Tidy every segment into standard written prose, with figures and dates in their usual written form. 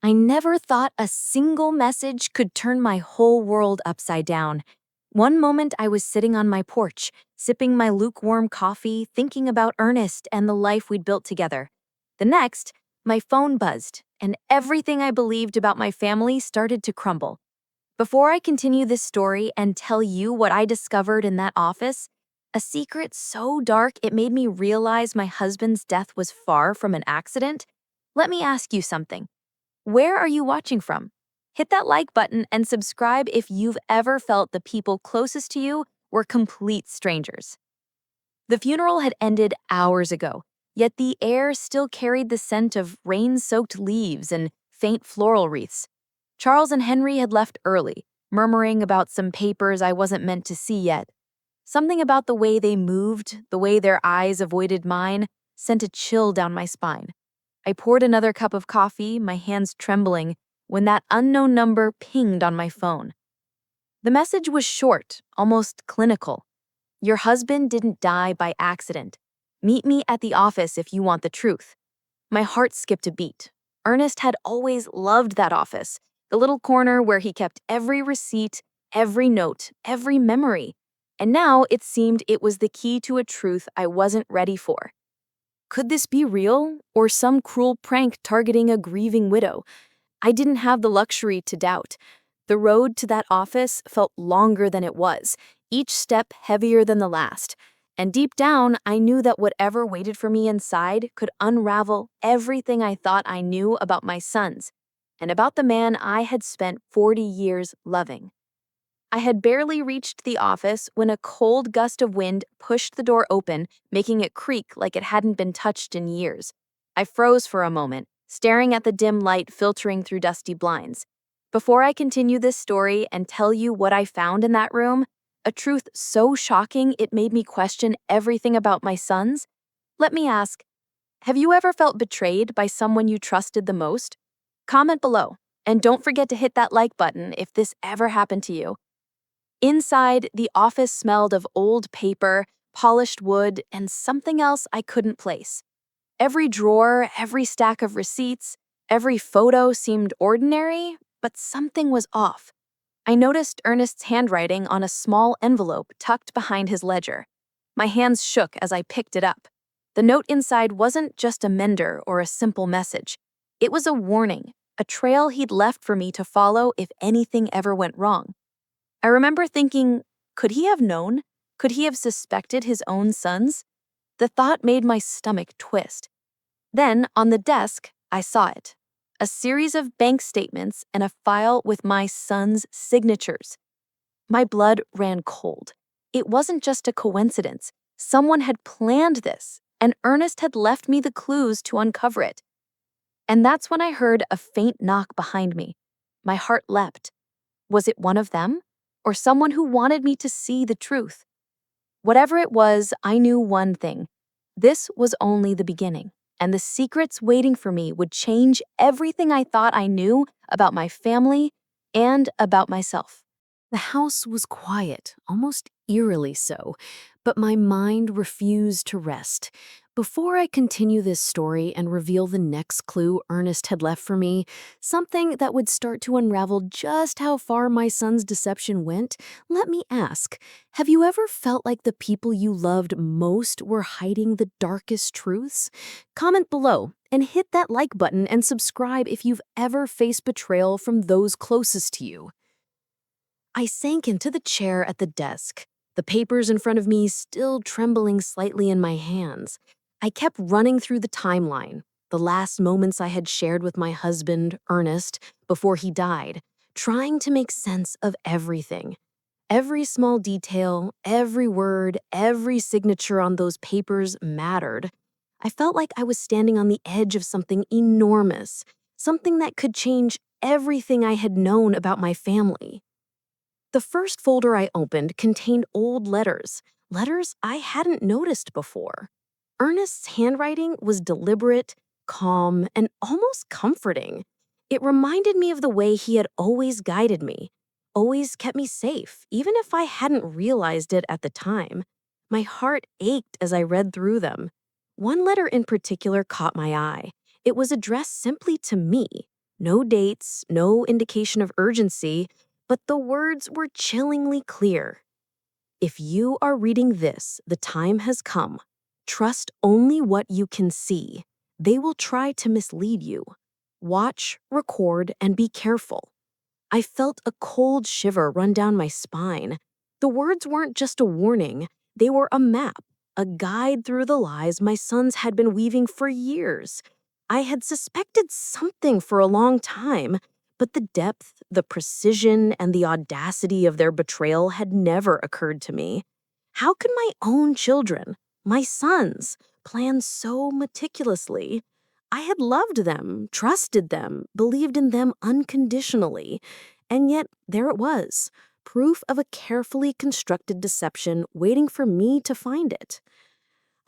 I never thought a single message could turn my whole world upside down. One moment I was sitting on my porch, sipping my lukewarm coffee, thinking about Ernest and the life we'd built together. The next, my phone buzzed, and everything I believed about my family started to crumble. Before I continue this story and tell you what I discovered in that office, a secret so dark it made me realize my husband's death was far from an accident, let me ask you something. Where are you watching from? Hit that like button and subscribe if you've ever felt the people closest to you were complete strangers. The funeral had ended hours ago, yet the air still carried the scent of rain-soaked leaves and faint floral wreaths. Charles and Henry had left early, murmuring about some papers I wasn't meant to see yet. Something about the way they moved, the way their eyes avoided mine, sent a chill down my spine. I poured another cup of coffee, my hands trembling, when that unknown number pinged on my phone. The message was short, almost clinical. Your husband didn't die by accident. Meet me at the office if you want the truth. My heart skipped a beat. Ernest had always loved that office, the little corner where he kept every receipt, every note, every memory. And now it seemed it was the key to a truth I wasn't ready for. Could this be real, or some cruel prank targeting a grieving widow? I didn't have the luxury to doubt. The road to that office felt longer than it was, each step heavier than the last. And deep down, I knew that whatever waited for me inside could unravel everything I thought I knew about my sons, and about the man I had spent 40 years loving. I had barely reached the office when a cold gust of wind pushed the door open, making it creak like it hadn't been touched in years. I froze for a moment, staring at the dim light filtering through dusty blinds. Before I continue this story and tell you what I found in that room, a truth so shocking it made me question everything about my sons, let me ask, have you ever felt betrayed by someone you trusted the most? Comment below, and don't forget to hit that like button if this ever happened to you. Inside, the office smelled of old paper, polished wood, and something else I couldn't place. Every drawer, every stack of receipts, every photo seemed ordinary, but something was off. I noticed Ernest's handwriting on a small envelope tucked behind his ledger. My hands shook as I picked it up. The note inside wasn't just a mender or a simple message. It was a warning, a trail he'd left for me to follow if anything ever went wrong. I remember thinking, could he have known? Could he have suspected his own sons? The thought made my stomach twist. Then, on the desk, I saw it. A series of bank statements and a file with my son's signatures. My blood ran cold. It wasn't just a coincidence. Someone had planned this, and Ernest had left me the clues to uncover it. And that's when I heard a faint knock behind me. My heart leapt. Was it one of them? Or someone who wanted me to see the truth? Whatever it was, I knew one thing. This was only the beginning, and the secrets waiting for me would change everything I thought I knew about my family and about myself. The house was quiet, almost eerily so, but my mind refused to rest. Before I continue this story and reveal the next clue Ernest had left for me, something that would start to unravel just how far my son's deception went, let me ask, have you ever felt like the people you loved most were hiding the darkest truths? Comment below and hit that like button and subscribe if you've ever faced betrayal from those closest to you. I sank into the chair at the desk, the papers in front of me still trembling slightly in my hands. I kept running through the timeline, the last moments I had shared with my husband, Ernest, before he died, trying to make sense of everything. Every small detail, every word, every signature on those papers mattered. I felt like I was standing on the edge of something enormous, something that could change everything I had known about my family. The first folder I opened contained old letters I hadn't noticed before. Ernest's handwriting was deliberate, calm, and almost comforting. It reminded me of the way he had always guided me, always kept me safe, even if I hadn't realized it at the time. My heart ached as I read through them. One letter in particular caught my eye. It was addressed simply to me. No dates, no indication of urgency, but the words were chillingly clear. If you are reading this, the time has come. Trust only what you can see. They will try to mislead you. Watch, record, and be careful. I felt a cold shiver run down my spine. The words weren't just a warning, they were a map, a guide through the lies my sons had been weaving for years. I had suspected something for a long time, but the depth, the precision, and the audacity of their betrayal had never occurred to me. How could my own children, my sons, plan so meticulously? I had loved them, trusted them, believed in them unconditionally. And yet, there it was, proof of a carefully constructed deception waiting for me to find it.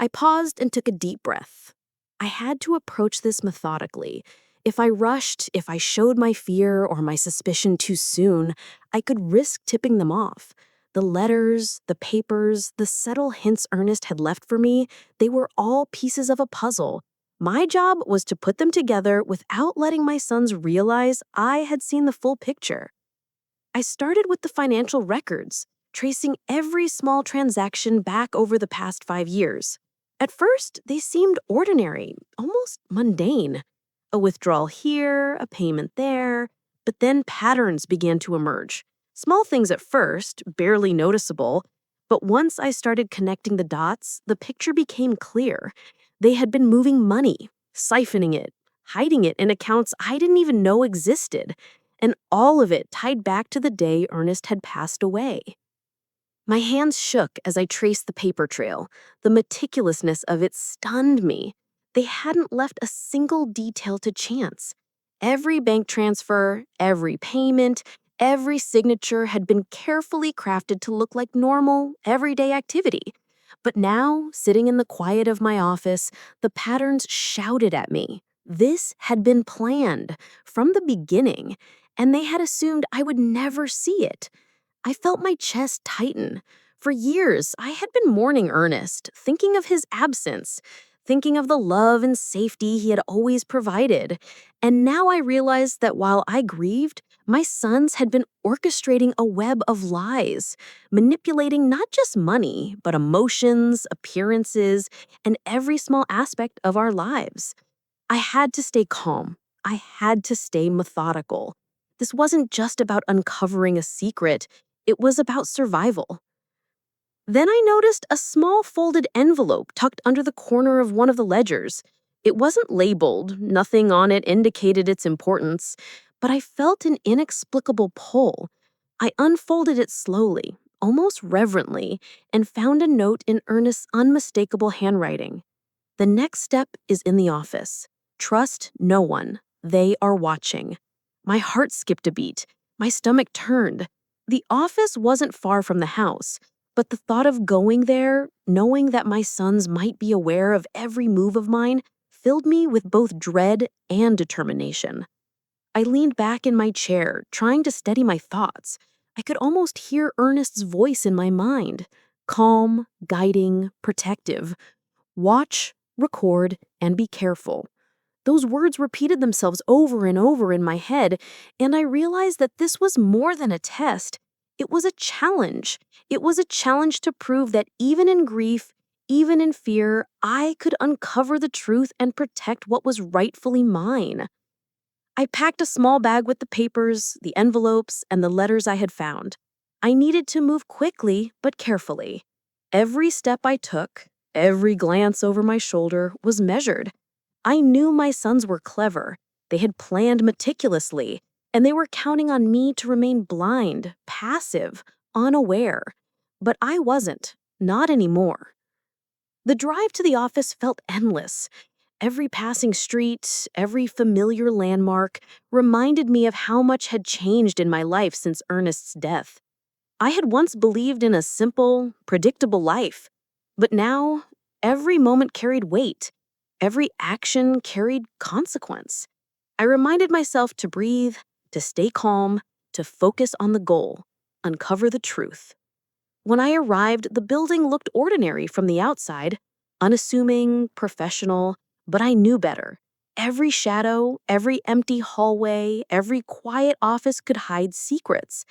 I paused and took a deep breath. I had to approach this methodically. If I rushed, if I showed my fear or my suspicion too soon, I could risk tipping them off. The letters, the papers, the subtle hints Ernest had left for me, they were all pieces of a puzzle. My job was to put them together without letting my sons realize I had seen the full picture. I started with the financial records, tracing every small transaction back over the past 5 years. At first, they seemed ordinary, almost mundane. A withdrawal here, a payment there, but then patterns began to emerge. Small things at first, barely noticeable, but once I started connecting the dots, the picture became clear. They had been moving money, siphoning it, hiding it in accounts I didn't even know existed, and all of it tied back to the day Ernest had passed away. My hands shook as I traced the paper trail. The meticulousness of it stunned me. They hadn't left a single detail to chance. Every bank transfer, every payment, every signature had been carefully crafted to look like normal, everyday activity. But now, sitting in the quiet of my office, the patterns shouted at me. This had been planned from the beginning, and they had assumed I would never see it. I felt my chest tighten. For years, I had been mourning Ernest, thinking of his absence, thinking of the love and safety he had always provided. And now I realized that while I grieved, my sons had been orchestrating a web of lies, manipulating not just money, but emotions, appearances, and every small aspect of our lives. I had to stay calm. I had to stay methodical. This wasn't just about uncovering a secret, it was about survival. Then I noticed a small folded envelope tucked under the corner of one of the ledgers. It wasn't labeled, nothing on it indicated its importance, but I felt an inexplicable pull. I unfolded it slowly, almost reverently, and found a note in Ernest's unmistakable handwriting. The next step is in the office. Trust no one. They are watching. My heart skipped a beat. My stomach turned. The office wasn't far from the house, but the thought of going there, knowing that my sons might be aware of every move of mine, filled me with both dread and determination. I leaned back in my chair, trying to steady my thoughts. I could almost hear Ernest's voice in my mind, calm, guiding, protective. Watch, record, and be careful. Those words repeated themselves over and over in my head, and I realized that this was more than a test. It was a challenge. It was a challenge to prove that even in grief, even in fear, I could uncover the truth and protect what was rightfully mine. I packed a small bag with the papers, the envelopes, and the letters I had found. I needed to move quickly but carefully. Every step I took, every glance over my shoulder was measured. I knew my sons were clever. They had planned meticulously, and they were counting on me to remain blind, passive, unaware. But I wasn't, not anymore. The drive to the office felt endless. Every passing street, every familiar landmark reminded me of how much had changed in my life since Ernest's death. I had once believed in a simple, predictable life, but now every moment carried weight. Every action carried consequence. I reminded myself to breathe, to stay calm, to focus on the goal, uncover the truth. When I arrived, the building looked ordinary from the outside, unassuming, professional, but I knew better. Every shadow, every empty hallway, every quiet office could hide secrets.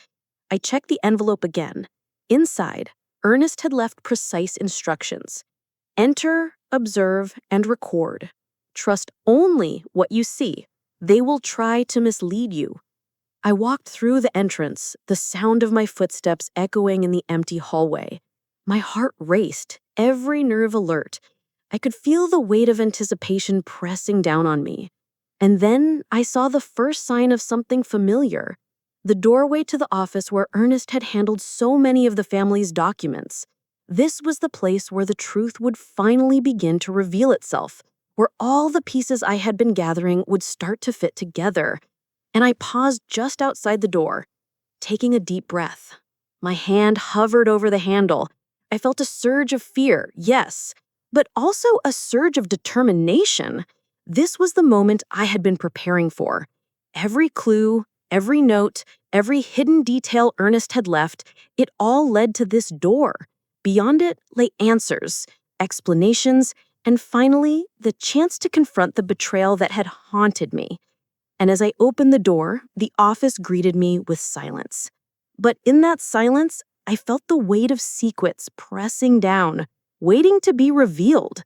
I checked the envelope again. Inside, Ernest had left precise instructions. Enter, observe, and record. Trust only what you see. They will try to mislead you. I walked through the entrance, the sound of my footsteps echoing in the empty hallway. My heart raced, every nerve alert. I could feel the weight of anticipation pressing down on me. And then I saw the first sign of something familiar. The doorway to the office where Ernest had handled so many of the family's documents. This was the place where the truth would finally begin to reveal itself, where all the pieces I had been gathering would start to fit together. And I paused just outside the door, taking a deep breath. My hand hovered over the handle. I felt a surge of fear, yes, but also a surge of determination. This was the moment I had been preparing for. Every clue, every note, every hidden detail Ernest had left, it all led to this door. Beyond it lay answers, explanations, and finally, the chance to confront the betrayal that had haunted me. And as I opened the door, the office greeted me with silence. But in that silence, I felt the weight of secrets pressing down, waiting to be revealed.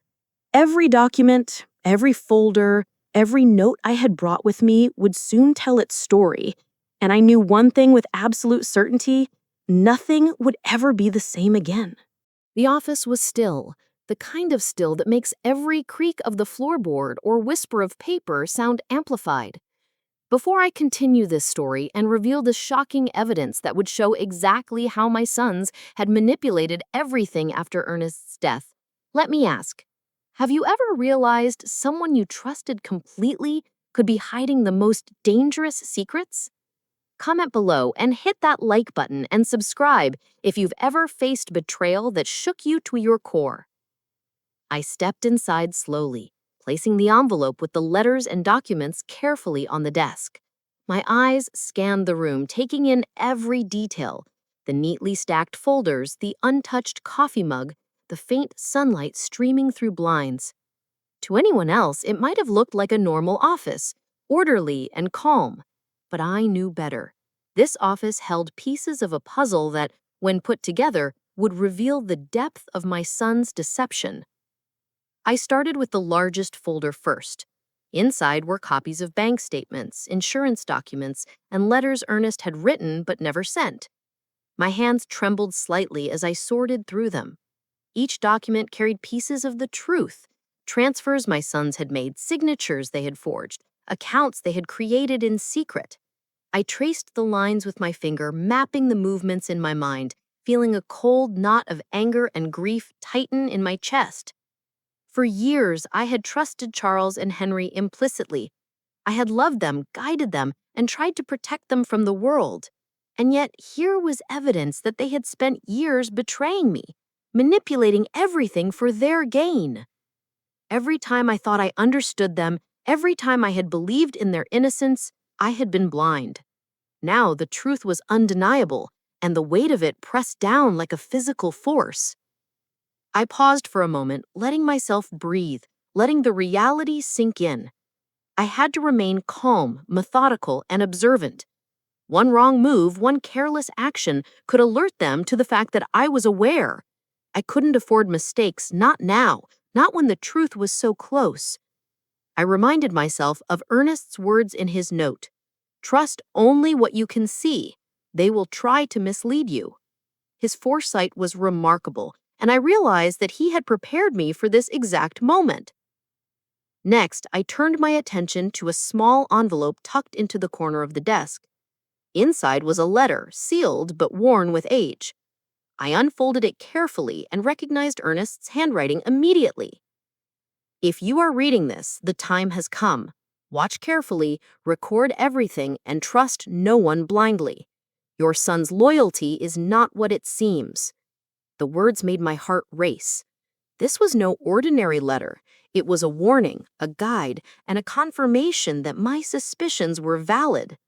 Every document, every folder, every note I had brought with me would soon tell its story. And I knew one thing with absolute certainty: nothing would ever be the same again. The office was still, the kind of still that makes every creak of the floorboard or whisper of paper sound amplified. Before I continue this story and reveal the shocking evidence that would show exactly how my sons had manipulated everything after Ernest's death, let me ask, have you ever realized someone you trusted completely could be hiding the most dangerous secrets? Comment below and hit that like button and subscribe if you've ever faced betrayal that shook you to your core. I stepped inside slowly, placing the envelope with the letters and documents carefully on the desk. My eyes scanned the room, taking in every detail: the neatly stacked folders, the untouched coffee mug, the faint sunlight streaming through blinds. To anyone else, it might have looked like a normal office, orderly and calm. But I knew better. This office held pieces of a puzzle that, when put together, would reveal the depth of my son's deception. I started with the largest folder first. Inside were copies of bank statements, insurance documents, and letters Ernest had written but never sent. My hands trembled slightly as I sorted through them. Each document carried pieces of the truth: transfers my sons had made, signatures they had forged, accounts they had created in secret. I traced the lines with my finger, mapping the movements in my mind, feeling a cold knot of anger and grief tighten in my chest. For years, I had trusted Charles and Henry implicitly. I had loved them, guided them, and tried to protect them from the world. And yet, here was evidence that they had spent years betraying me, manipulating everything for their gain. Every time I thought I understood them, every time I had believed in their innocence, I had been blind. Now the truth was undeniable, and the weight of it pressed down like a physical force. I paused for a moment, letting myself breathe, letting the reality sink in. I had to remain calm, methodical, and observant. One wrong move, one careless action could alert them to the fact that I was aware. I couldn't afford mistakes, not now, not when the truth was so close. I reminded myself of Ernest's words in his note: "Trust only what you can see. They will try to mislead you." His foresight was remarkable, and I realized that he had prepared me for this exact moment. Next, I turned my attention to a small envelope tucked into the corner of the desk. Inside was a letter, sealed but worn with age. I unfolded it carefully and recognized Ernest's handwriting immediately. "If you are reading this, the time has come. Watch carefully, record everything, and trust no one blindly. Your son's loyalty is not what it seems." The words made my heart race. This was no ordinary letter. It was a warning, a guide, and a confirmation that my suspicions were valid.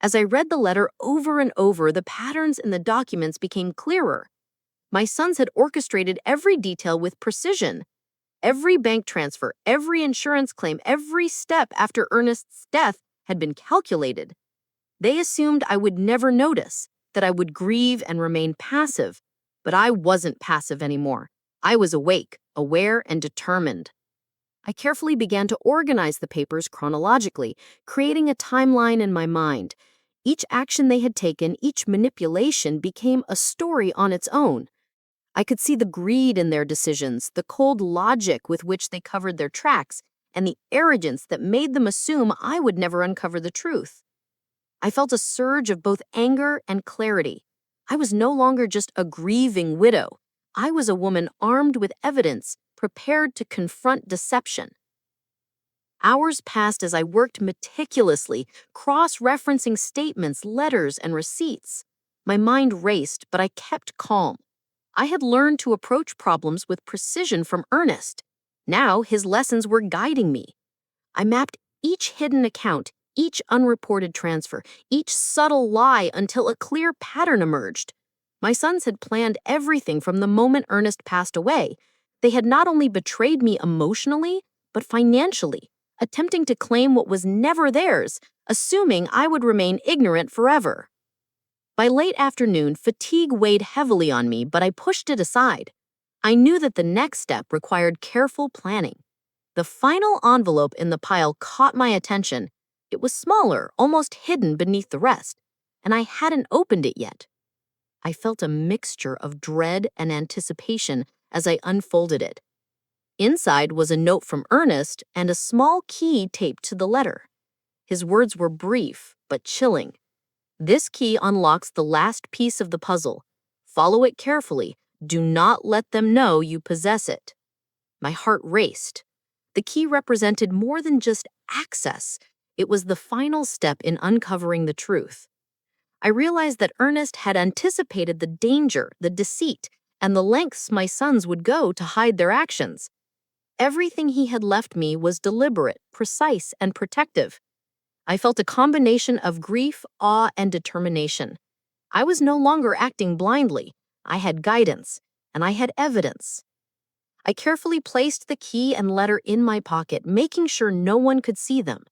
As I read the letter over and over, the patterns in the documents became clearer. My sons had orchestrated every detail with precision. Every bank transfer, every insurance claim, every step after Ernest's death had been calculated. They assumed I would never notice, that I would grieve and remain passive. But I wasn't passive anymore. I was awake, aware, and determined. I carefully began to organize the papers chronologically, creating a timeline in my mind. Each action they had taken, each manipulation became a story on its own. I could see the greed in their decisions, the cold logic with which they covered their tracks, and the arrogance that made them assume I would never uncover the truth. I felt a surge of both anger and clarity. I was no longer just a grieving widow. I was a woman armed with evidence, prepared to confront deception. Hours passed as I worked meticulously, cross-referencing statements, letters, and receipts. My mind raced, but I kept calm. I had learned to approach problems with precision from Ernest. Now his lessons were guiding me. I mapped each hidden account, each unreported transfer, each subtle lie until a clear pattern emerged. My sons had planned everything from the moment Ernest passed away. They had not only betrayed me emotionally, but financially, attempting to claim what was never theirs, assuming I would remain ignorant forever. By late afternoon, fatigue weighed heavily on me, but I pushed it aside. I knew that the next step required careful planning. The final envelope in the pile caught my attention. It was smaller, almost hidden beneath the rest, and I hadn't opened it yet. I felt a mixture of dread and anticipation as I unfolded it. Inside was a note from Ernest and a small key taped to the letter. His words were brief, but chilling. This key unlocks the last piece of the puzzle. Follow it carefully. Do not let them know you possess it. My heart raced. The key represented more than just access. It was the final step in uncovering the truth. I realized that Ernest had anticipated the danger, the deceit, and the lengths my sons would go to hide their actions. Everything he had left me was deliberate, precise, and protective. I felt a combination of grief, awe, and determination. I was no longer acting blindly. I had guidance, and I had evidence. I carefully placed the key and letter in my pocket, making sure no one could see them.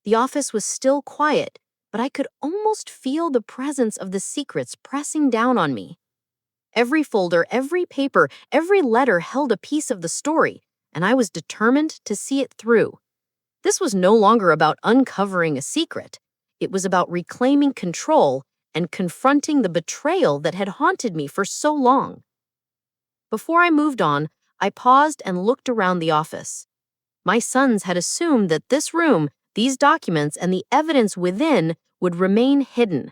The office was still quiet, but I could almost feel the presence of the secrets pressing down on me. Every folder, every paper, every letter held a piece of the story, and I was determined to see it through. This was no longer about uncovering a secret. It was about reclaiming control and confronting the betrayal that had haunted me for so long. Before I moved on, I paused and looked around the office. My sons had assumed that this room, these documents, and the evidence within would remain hidden.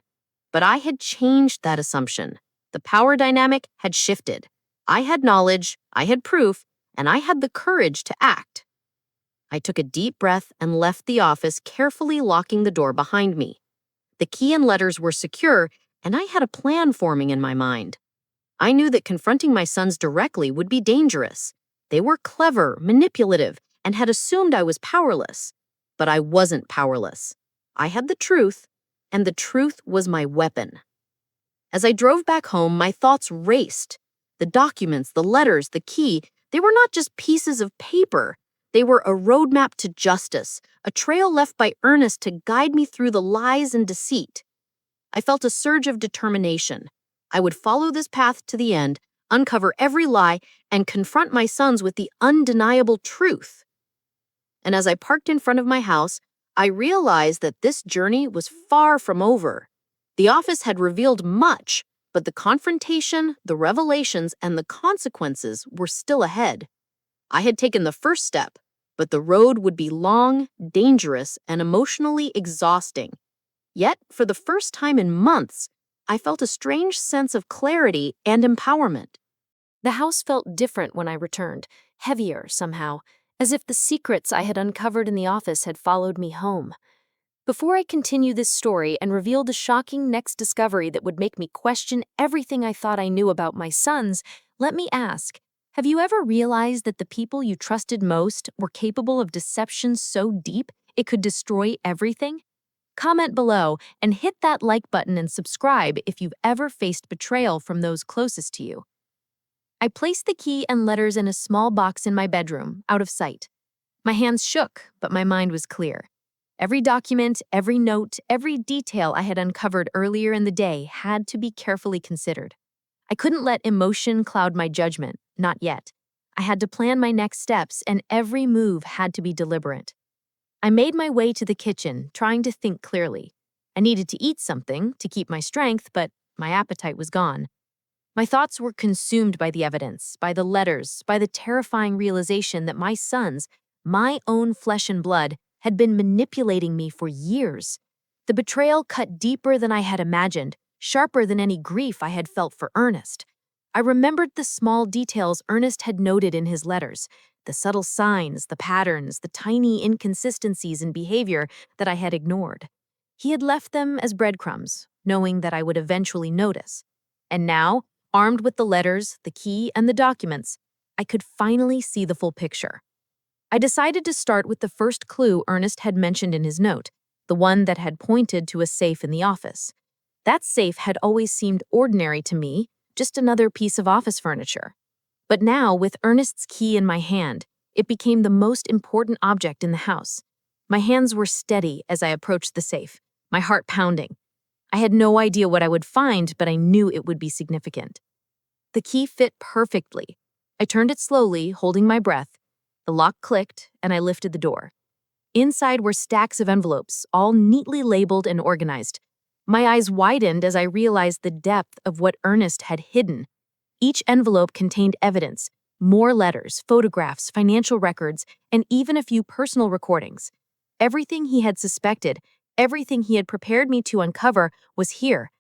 But I had changed that assumption. The power dynamic had shifted. I had knowledge, I had proof, and I had the courage to act. I took a deep breath and left the office, carefully locking the door behind me. The key and letters were secure, and I had a plan forming in my mind. I knew that confronting my sons directly would be dangerous. They were clever, manipulative, and had assumed I was powerless. But I wasn't powerless. I had the truth, and the truth was my weapon. As I drove back home, my thoughts raced. The documents, the letters, the key, they were not just pieces of paper. They were a roadmap to justice, a trail left by Ernest to guide me through the lies and deceit. I felt a surge of determination. I would follow this path to the end, uncover every lie, and confront my sons with the undeniable truth. And as I parked in front of my house, I realized that this journey was far from over. The office had revealed much, but the confrontation, the revelations, and the consequences were still ahead. I had taken the first step, but the road would be long, dangerous, and emotionally exhausting. Yet, for the first time in months, I felt a strange sense of clarity and empowerment. The house felt different when I returned, heavier somehow, as if the secrets I had uncovered in the office had followed me home. Before I continue this story and reveal the shocking next discovery that would make me question everything I thought I knew about my sons, let me ask, have you ever realized that the people you trusted most were capable of deception so deep it could destroy everything? Comment below and hit that like button and subscribe if you've ever faced betrayal from those closest to you. I placed the key and letters in a small box in my bedroom, out of sight. My hands shook, but my mind was clear. Every document, every note, every detail I had uncovered earlier in the day had to be carefully considered. I couldn't let emotion cloud my judgment, not yet. I had to plan my next steps, and every move had to be deliberate. I made my way to the kitchen, trying to think clearly. I needed to eat something to keep my strength, but my appetite was gone. My thoughts were consumed by the evidence, by the letters, by the terrifying realization that my sons, my own flesh and blood, had been manipulating me for years. The betrayal cut deeper than I had imagined, sharper than any grief I had felt for Ernest. I remembered the small details Ernest had noted in his letters, the subtle signs, the patterns, the tiny inconsistencies in behavior that I had ignored. He had left them as breadcrumbs, knowing that I would eventually notice. And now, armed with the letters, the key, and the documents, I could finally see the full picture. I decided to start with the first clue Ernest had mentioned in his note, the one that had pointed to a safe in the office. That safe had always seemed ordinary to me, just another piece of office furniture. But now, with Ernest's key in my hand, it became the most important object in the house. My hands were steady as I approached the safe, my heart pounding. I had no idea what I would find, but I knew it would be significant. The key fit perfectly. I turned it slowly, holding my breath. The lock clicked, and I lifted the door. Inside were stacks of envelopes, all neatly labeled and organized. My eyes widened as I realized the depth of what Ernest had hidden. Each envelope contained evidence, more letters, photographs, financial records, and even a few personal recordings. Everything he had suspected, everything he had prepared me to uncover, was here.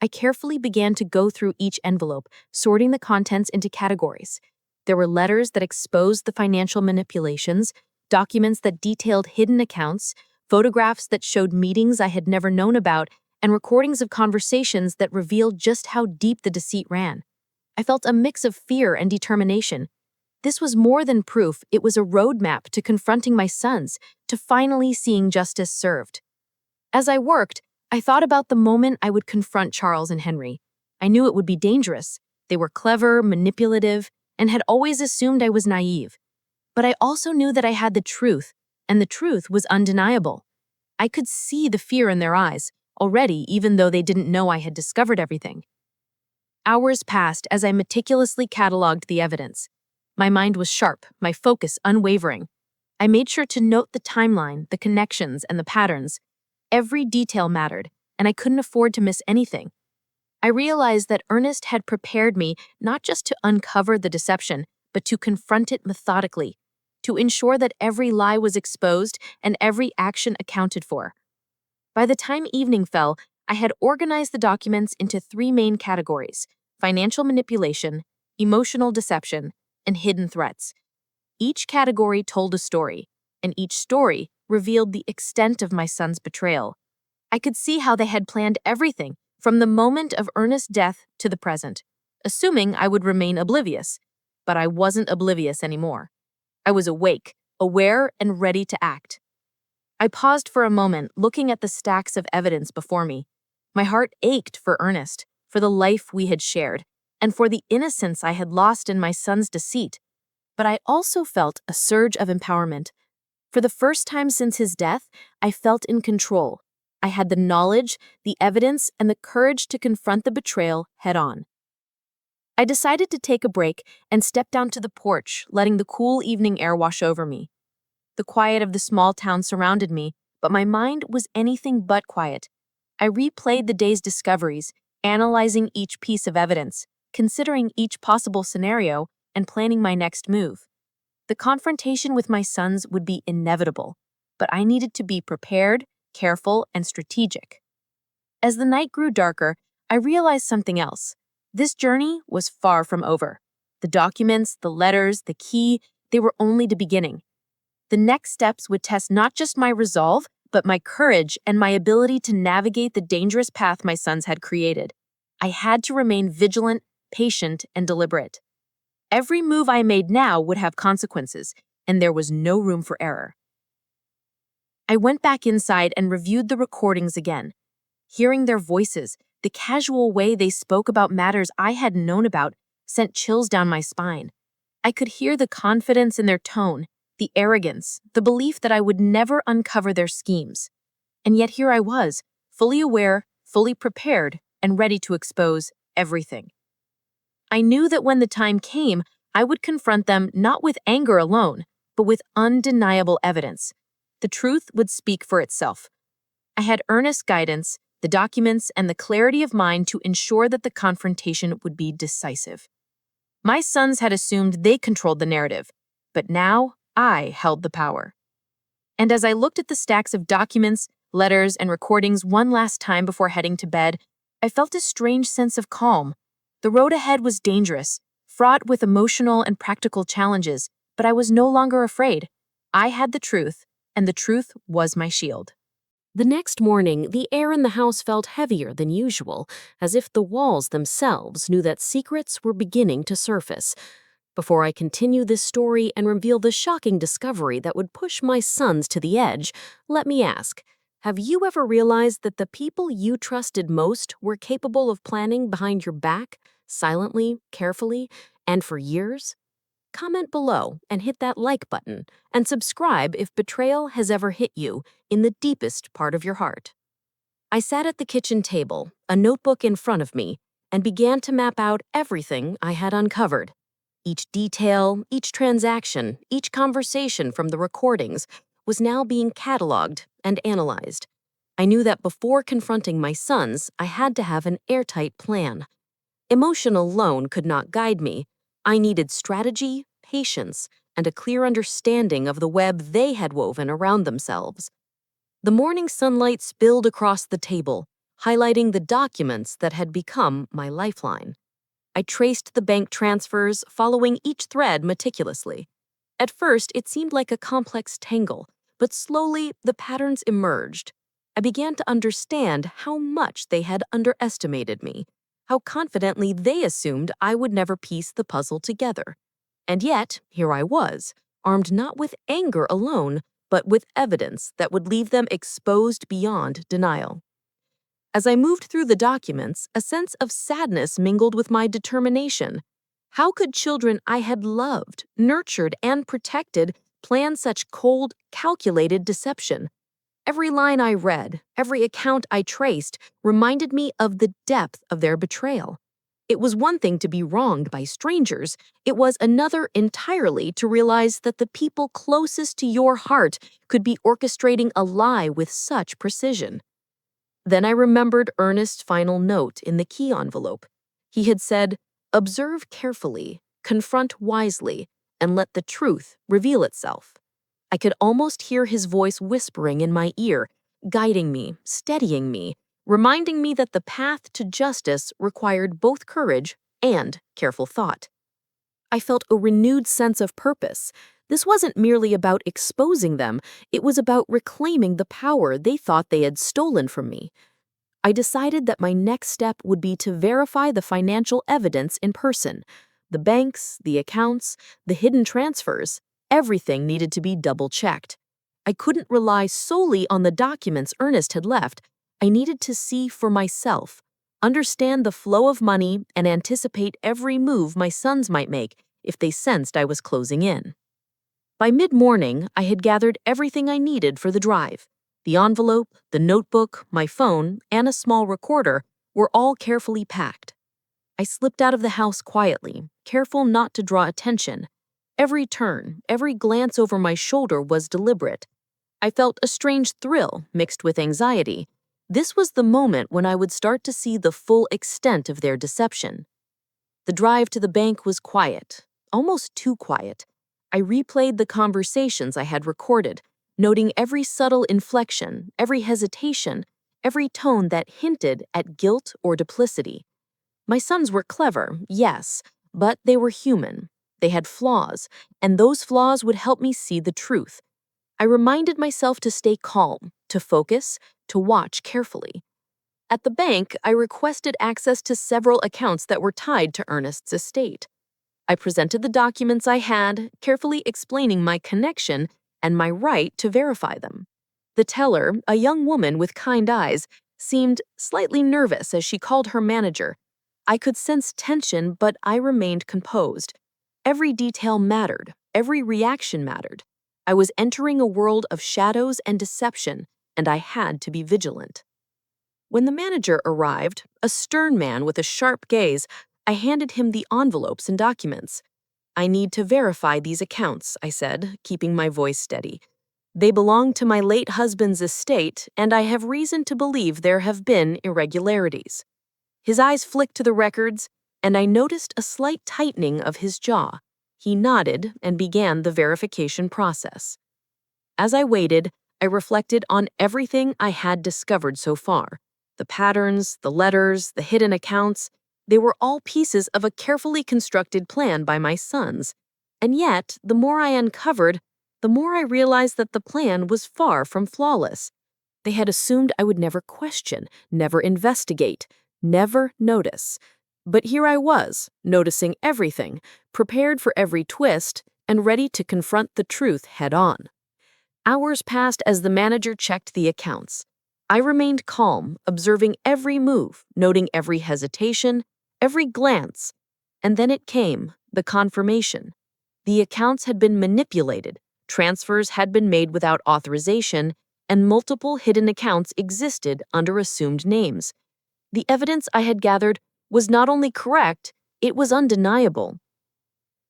I carefully began to go through each envelope, sorting the contents into categories. There were letters that exposed the financial manipulations, documents that detailed hidden accounts, photographs that showed meetings I had never known about, and recordings of conversations that revealed just how deep the deceit ran. I felt a mix of fear and determination. This was more than proof, it was a roadmap to confronting my sons, to finally seeing justice served. As I worked, I thought about the moment I would confront Charles and Henry. I knew it would be dangerous. They were clever, manipulative, and had always assumed I was naive. But I also knew that I had the truth, and the truth was undeniable. I could see the fear in their eyes, already, even though they didn't know I had discovered everything. Hours passed as I meticulously cataloged the evidence. My mind was sharp, my focus unwavering. I made sure to note the timeline, the connections, and the patterns. Every detail mattered, and I couldn't afford to miss anything. I realized that Ernest had prepared me not just to uncover the deception, but to confront it methodically, to ensure that every lie was exposed and every action accounted for. By the time evening fell, I had organized the documents into three main categories: financial manipulation, emotional deception, and hidden threats. Each category told a story, and each story revealed the extent of my son's betrayal. I could see how they had planned everything, from the moment of Ernest's death to the present, assuming I would remain oblivious. But I wasn't oblivious anymore. I was awake, aware, and ready to act. I paused for a moment, looking at the stacks of evidence before me. My heart ached for Ernest, for the life we had shared, and for the innocence I had lost in my son's deceit. But I also felt a surge of empowerment. For the first time since his death, I felt in control. I had the knowledge, the evidence, and the courage to confront the betrayal head-on. I decided to take a break and step down to the porch, letting the cool evening air wash over me. The quiet of the small town surrounded me, but my mind was anything but quiet. I replayed the day's discoveries, analyzing each piece of evidence, considering each possible scenario, and planning my next move. The confrontation with my sons would be inevitable, but I needed to be prepared, careful, and strategic. As the night grew darker, I realized something else. This journey was far from over. The documents, the letters, the key, they were only the beginning. The next steps would test not just my resolve, but my courage and my ability to navigate the dangerous path my sons had created. I had to remain vigilant, patient, and deliberate. Every move I made now would have consequences, and there was no room for error. I went back inside and reviewed the recordings again. Hearing their voices, the casual way they spoke about matters I hadn't known about, sent chills down my spine. I could hear the confidence in their tone, the arrogance, the belief that I would never uncover their schemes. And yet here I was, fully aware, fully prepared, and ready to expose everything. I knew that when the time came, I would confront them not with anger alone, but with undeniable evidence. The truth would speak for itself. I had Ernest's guidance, the documents, and the clarity of mind to ensure that the confrontation would be decisive. My sons had assumed they controlled the narrative, but now I held the power. And as I looked at the stacks of documents, letters, and recordings one last time before heading to bed, I felt a strange sense of calm. The road ahead was dangerous, fraught with emotional and practical challenges, but I was no longer afraid. I had the truth, and the truth was my shield. The next morning, the air in the house felt heavier than usual, as if the walls themselves knew that secrets were beginning to surface. Before I continue this story and reveal the shocking discovery that would push my sons to the edge, let me ask, have you ever realized that the people you trusted most were capable of planning behind your back, silently, carefully, and for years? Comment below and hit that like button, and subscribe if betrayal has ever hit you in the deepest part of your heart. I sat at the kitchen table, a notebook in front of me, and began to map out everything I had uncovered. Each detail, each transaction, each conversation from the recordings was now being cataloged and analyzed. I knew that before confronting my sons, I had to have an airtight plan. Emotion alone could not guide me. I needed strategy, patience, and a clear understanding of the web they had woven around themselves. The morning sunlight spilled across the table, highlighting the documents that had become my lifeline. I traced the bank transfers, following each thread meticulously. At first, it seemed like a complex tangle, but slowly the patterns emerged. I began to understand how much they had underestimated me, how confidently they assumed I would never piece the puzzle together. And yet, here I was, armed not with anger alone, but with evidence that would leave them exposed beyond denial. As I moved through the documents, a sense of sadness mingled with my determination. How could children I had loved, nurtured, and protected plan such cold, calculated deception? Every line I read, every account I traced, reminded me of the depth of their betrayal. It was one thing to be wronged by strangers. It was another entirely to realize that the people closest to your heart could be orchestrating a lie with such precision. Then I remembered Ernest's final note in the key envelope. He had said, "Observe carefully, confront wisely, and let the truth reveal itself." I could almost hear his voice whispering in my ear, guiding me, steadying me, reminding me that the path to justice required both courage and careful thought. I felt a renewed sense of purpose. This wasn't merely about exposing them, it was about reclaiming the power they thought they had stolen from me. I decided that my next step would be to verify the financial evidence in person. The banks, the accounts, the hidden transfers, everything needed to be double-checked. I couldn't rely solely on the documents Ernest had left. I needed to see for myself, understand the flow of money, and anticipate every move my sons might make if they sensed I was closing in. By mid-morning, I had gathered everything I needed for the drive. The envelope, the notebook, my phone, and a small recorder were all carefully packed. I slipped out of the house quietly, careful not to draw attention. Every turn, every glance over my shoulder was deliberate. I felt a strange thrill mixed with anxiety. This was the moment when I would start to see the full extent of their deception. The drive to the bank was quiet, almost too quiet. I replayed the conversations I had recorded, noting every subtle inflection, every hesitation, every tone that hinted at guilt or duplicity. My sons were clever, yes, but they were human. They had flaws, and those flaws would help me see the truth. I reminded myself to stay calm, to focus, to watch carefully. At the bank, I requested access to several accounts that were tied to Ernest's estate. I presented the documents I had, carefully explaining my connection and my right to verify them. The teller, a young woman with kind eyes, seemed slightly nervous as she called her manager. I could sense tension, but I remained composed. Every detail mattered, every reaction mattered. I was entering a world of shadows and deception, and I had to be vigilant. When the manager arrived, a stern man with a sharp gaze, I handed him the envelopes and documents. "I need to verify these accounts," I said, keeping my voice steady. "They belong to my late husband's estate, and I have reason to believe there have been irregularities." His eyes flicked to the records, and I noticed a slight tightening of his jaw. He nodded and began the verification process. As I waited, I reflected on everything I had discovered so far. The patterns, the letters, the hidden accounts, they were all pieces of a carefully constructed plan by my sons. And yet, the more I uncovered, the more I realized that the plan was far from flawless. They had assumed I would never question, never investigate, never notice. But here I was, noticing everything, prepared for every twist, and ready to confront the truth head on. Hours passed as the manager checked the accounts. I remained calm, observing every move, noting every hesitation, every glance. And then it came, the confirmation. The accounts had been manipulated, transfers had been made without authorization, and multiple hidden accounts existed under assumed names. The evidence I had gathered was not only correct, it was undeniable.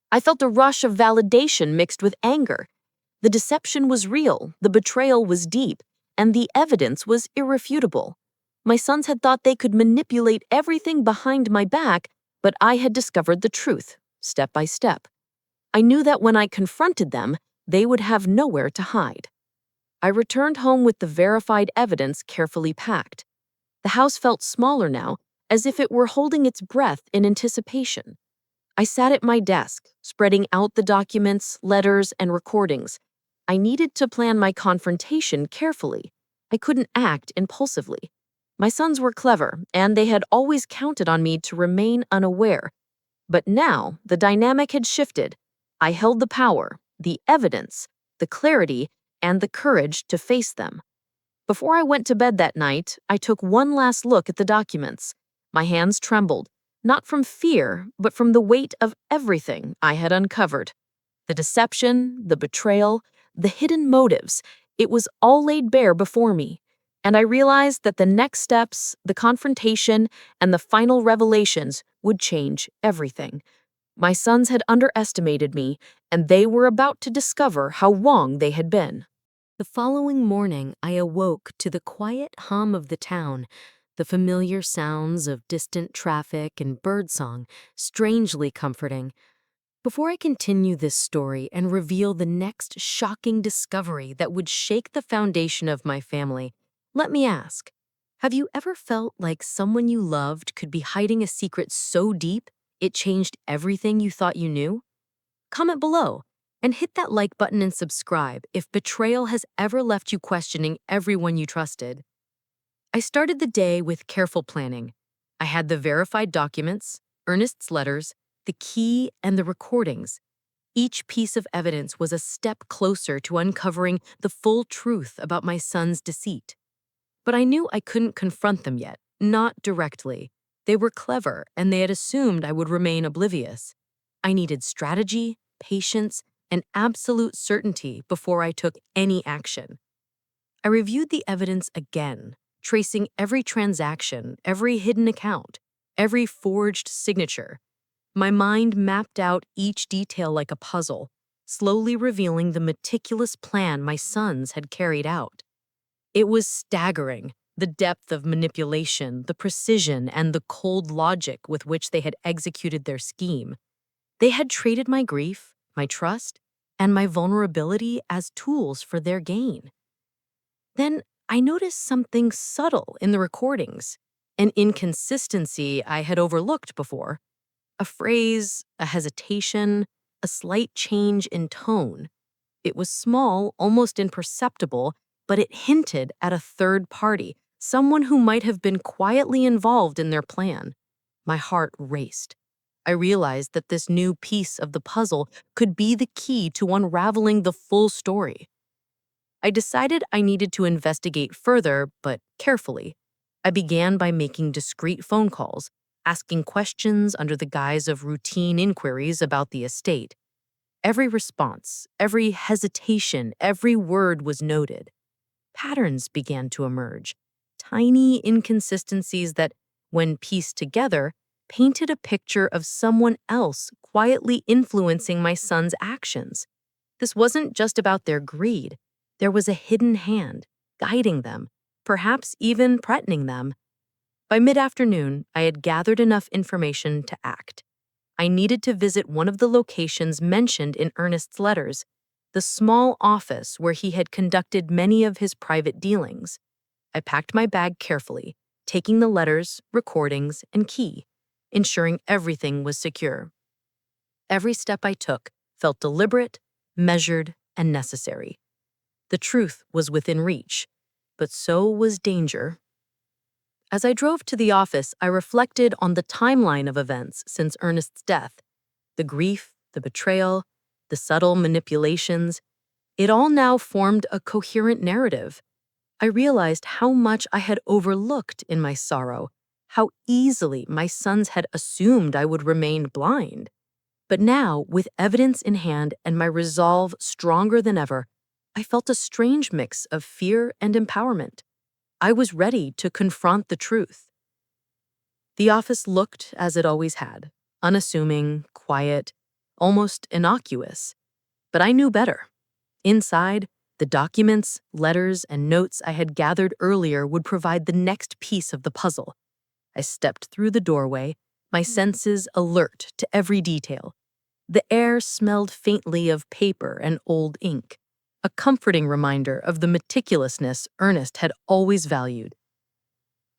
I felt a rush of validation mixed with anger. The deception was real, the betrayal was deep, and the evidence was irrefutable. My sons had thought they could manipulate everything behind my back, but I had discovered the truth, step by step. I knew that when I confronted them, they would have nowhere to hide. I returned home with the verified evidence carefully packed. The house felt smaller now, as if it were holding its breath in anticipation. I sat at my desk, spreading out the documents, letters, and recordings. I needed to plan my confrontation carefully. I couldn't act impulsively. My sons were clever, and they had always counted on me to remain unaware. But now, the dynamic had shifted. I held the power, the evidence, the clarity, and the courage to face them. Before I went to bed that night, I took one last look at the documents. My hands trembled, not from fear, but from the weight of everything I had uncovered. The deception, the betrayal, the hidden motives, it was all laid bare before me. And I realized that the next steps, the confrontation, and the final revelations would change everything. My sons had underestimated me, and they were about to discover how wrong they had been. The following morning, I awoke to the quiet hum of the town, the familiar sounds of distant traffic and birdsong, strangely comforting. Before I continue this story and reveal the next shocking discovery that would shake the foundation of my family, let me ask, have you ever felt like someone you loved could be hiding a secret so deep it changed everything you thought you knew? Comment below and hit that like button and subscribe if betrayal has ever left you questioning everyone you trusted. I started the day with careful planning. I had the verified documents, Ernest's letters, the key, and the recordings. Each piece of evidence was a step closer to uncovering the full truth about my son's deceit. But I knew I couldn't confront them yet, not directly. They were clever, and they had assumed I would remain oblivious. I needed strategy, patience, and absolute certainty before I took any action. I reviewed the evidence again, tracing every transaction, every hidden account, every forged signature. My mind mapped out each detail like a puzzle, slowly revealing the meticulous plan my sons had carried out. It was staggering, the depth of manipulation, the precision, and the cold logic with which they had executed their scheme. They had traded my grief, my trust, and my vulnerability as tools for their gain. Then I noticed something subtle in the recordings, an inconsistency I had overlooked before. A phrase, a hesitation, a slight change in tone. It was small, almost imperceptible, but it hinted at a third party, someone who might have been quietly involved in their plan. My heart raced. I realized that this new piece of the puzzle could be the key to unraveling the full story. I decided I needed to investigate further, but carefully. I began by making discreet phone calls, asking questions under the guise of routine inquiries about the estate. Every response, every hesitation, every word was noted. Patterns began to emerge, tiny inconsistencies that, when pieced together, painted a picture of someone else quietly influencing my son's actions. This wasn't just about their greed. There was a hidden hand, guiding them, perhaps even threatening them. By mid-afternoon, I had gathered enough information to act. I needed to visit one of the locations mentioned in Ernest's letters, the small office where he had conducted many of his private dealings. I packed my bag carefully, taking the letters, recordings, and key, ensuring everything was secure. Every step I took felt deliberate, measured, and necessary. The truth was within reach, but so was danger. As I drove to the office, I reflected on the timeline of events since Ernest's death. The grief, the betrayal, the subtle manipulations. It all now formed a coherent narrative. I realized how much I had overlooked in my sorrow, how easily my sons had assumed I would remain blind. But now, with evidence in hand and my resolve stronger than ever, I felt a strange mix of fear and empowerment. I was ready to confront the truth. The office looked as it always had, unassuming, quiet, almost innocuous. But I knew better. Inside, the documents, letters, and notes I had gathered earlier would provide the next piece of the puzzle. I stepped through the doorway, my senses alert to every detail. The air smelled faintly of paper and old ink, a comforting reminder of the meticulousness Ernest had always valued.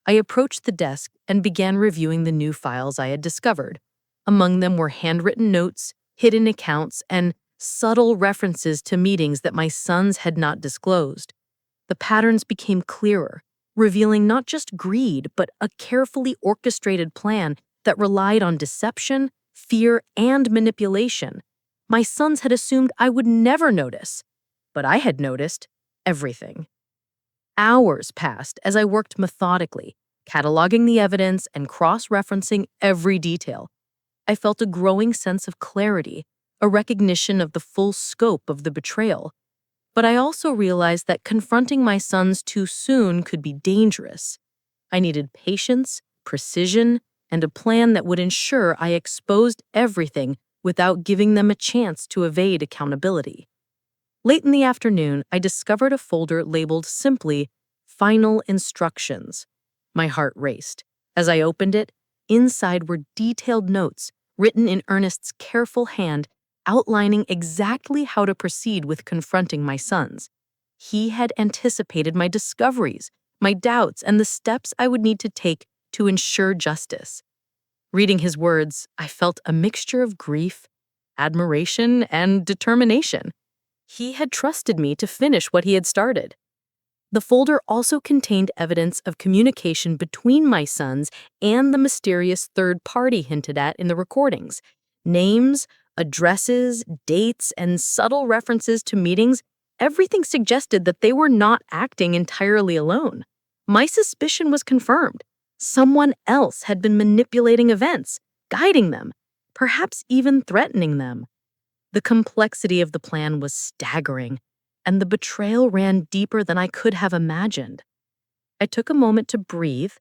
I approached the desk and began reviewing the new files I had discovered. Among them were handwritten notes, hidden accounts, and subtle references to meetings that my sons had not disclosed. The patterns became clearer, revealing not just greed, but a carefully orchestrated plan that relied on deception, fear, and manipulation. My sons had assumed I would never notice, but I had noticed everything. Hours passed as I worked methodically, cataloging the evidence and cross-referencing every detail. I felt a growing sense of clarity, a recognition of the full scope of the betrayal. But I also realized that confronting my sons too soon could be dangerous. I needed patience, precision, and a plan that would ensure I exposed everything without giving them a chance to evade accountability. Late in the afternoon, I discovered a folder labeled simply Final Instructions. My heart raced. As I opened it, inside were detailed notes written in Ernest's careful hand outlining exactly how to proceed with confronting my sons. He had anticipated my discoveries, my doubts, and the steps I would need to take to ensure justice. Reading his words, I felt a mixture of grief, admiration, and determination. He had trusted me to finish what he had started. The folder also contained evidence of communication between my sons and the mysterious third party hinted at in the recordings. Names, addresses, dates, and subtle references to meetings, everything suggested that they were not acting entirely alone. My suspicion was confirmed. Someone else had been manipulating events, guiding them, perhaps even threatening them. The complexity of the plan was staggering, and the betrayal ran deeper than I could have imagined. I took a moment to breathe,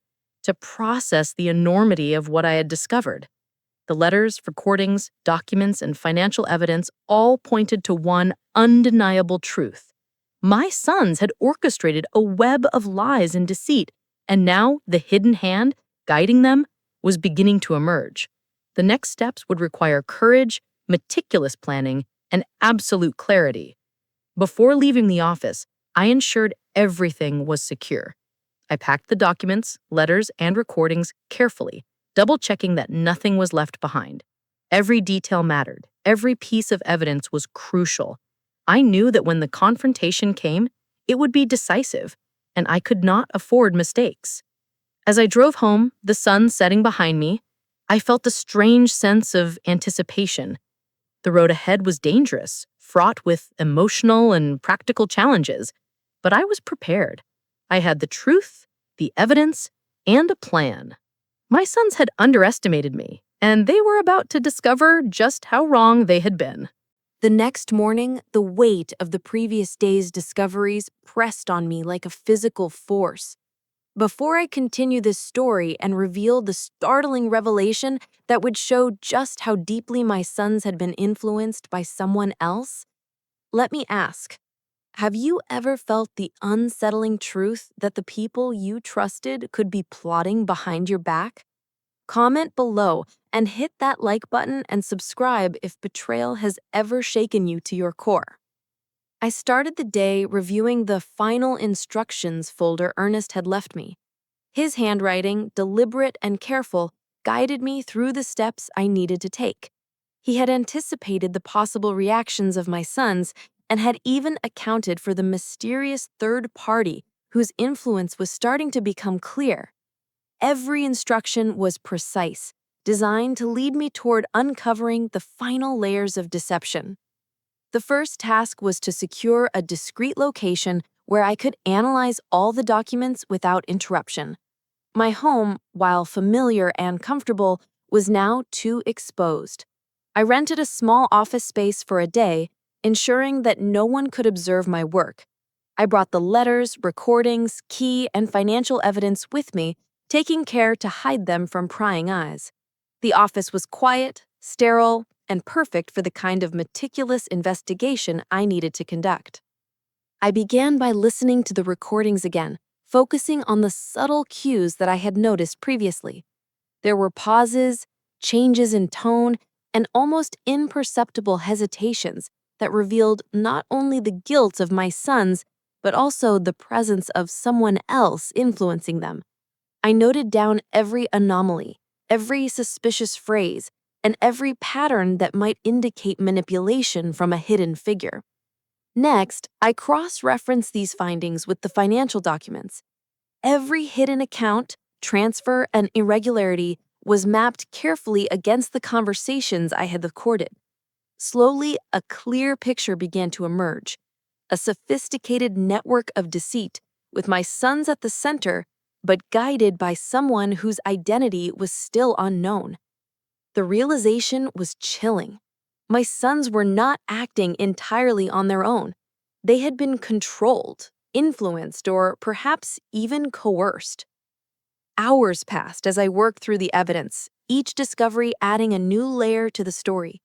to process the enormity of what I had discovered. The letters, recordings, documents, and financial evidence all pointed to one undeniable truth. My sons had orchestrated a web of lies and deceit, and now the hidden hand, guiding them, was beginning to emerge. The next steps would require courage, meticulous planning, and absolute clarity. Before leaving the office, I ensured everything was secure. I packed the documents, letters, and recordings carefully, double-checking that nothing was left behind. Every detail mattered. Every piece of evidence was crucial. I knew that when the confrontation came, it would be decisive, and I could not afford mistakes. As I drove home, the sun setting behind me, I felt a strange sense of anticipation. The road ahead was dangerous, fraught with emotional and practical challenges, but I was prepared. I had the truth, the evidence, and a plan. My sons had underestimated me, and they were about to discover just how wrong they had been. The next morning, the weight of the previous day's discoveries pressed on me like a physical force. Before I continue this story and reveal the startling revelation that would show just how deeply my sons had been influenced by someone else, let me ask, have you ever felt the unsettling truth that the people you trusted could be plotting behind your back? Comment below and hit that like button and subscribe if betrayal has ever shaken you to your core. I started the day reviewing the final instructions folder Ernest had left me. His handwriting, deliberate and careful, guided me through the steps I needed to take. He had anticipated the possible reactions of my sons and had even accounted for the mysterious third party whose influence was starting to become clear. Every instruction was precise, designed to lead me toward uncovering the final layers of deception. The first task was to secure a discrete location where I could analyze all the documents without interruption. My home, while familiar and comfortable, was now too exposed. I rented a small office space for a day, ensuring that no one could observe my work. I brought the letters, recordings, key, and financial evidence with me, taking care to hide them from prying eyes. The office was quiet, sterile, and perfect for the kind of meticulous investigation I needed to conduct. I began by listening to the recordings again, focusing on the subtle cues that I had noticed previously. There were pauses, changes in tone, and almost imperceptible hesitations that revealed not only the guilt of my sons, but also the presence of someone else influencing them. I noted down every anomaly, every suspicious phrase, and every pattern that might indicate manipulation from a hidden figure. Next, I cross-referenced these findings with the financial documents. Every hidden account, transfer, and irregularity was mapped carefully against the conversations I had recorded. Slowly, a clear picture began to emerge, a sophisticated network of deceit, with my sons at the center, but guided by someone whose identity was still unknown. The realization was chilling. My sons were not acting entirely on their own. They had been controlled, influenced, or perhaps even coerced. Hours passed as I worked through the evidence, each discovery adding a new layer to the story.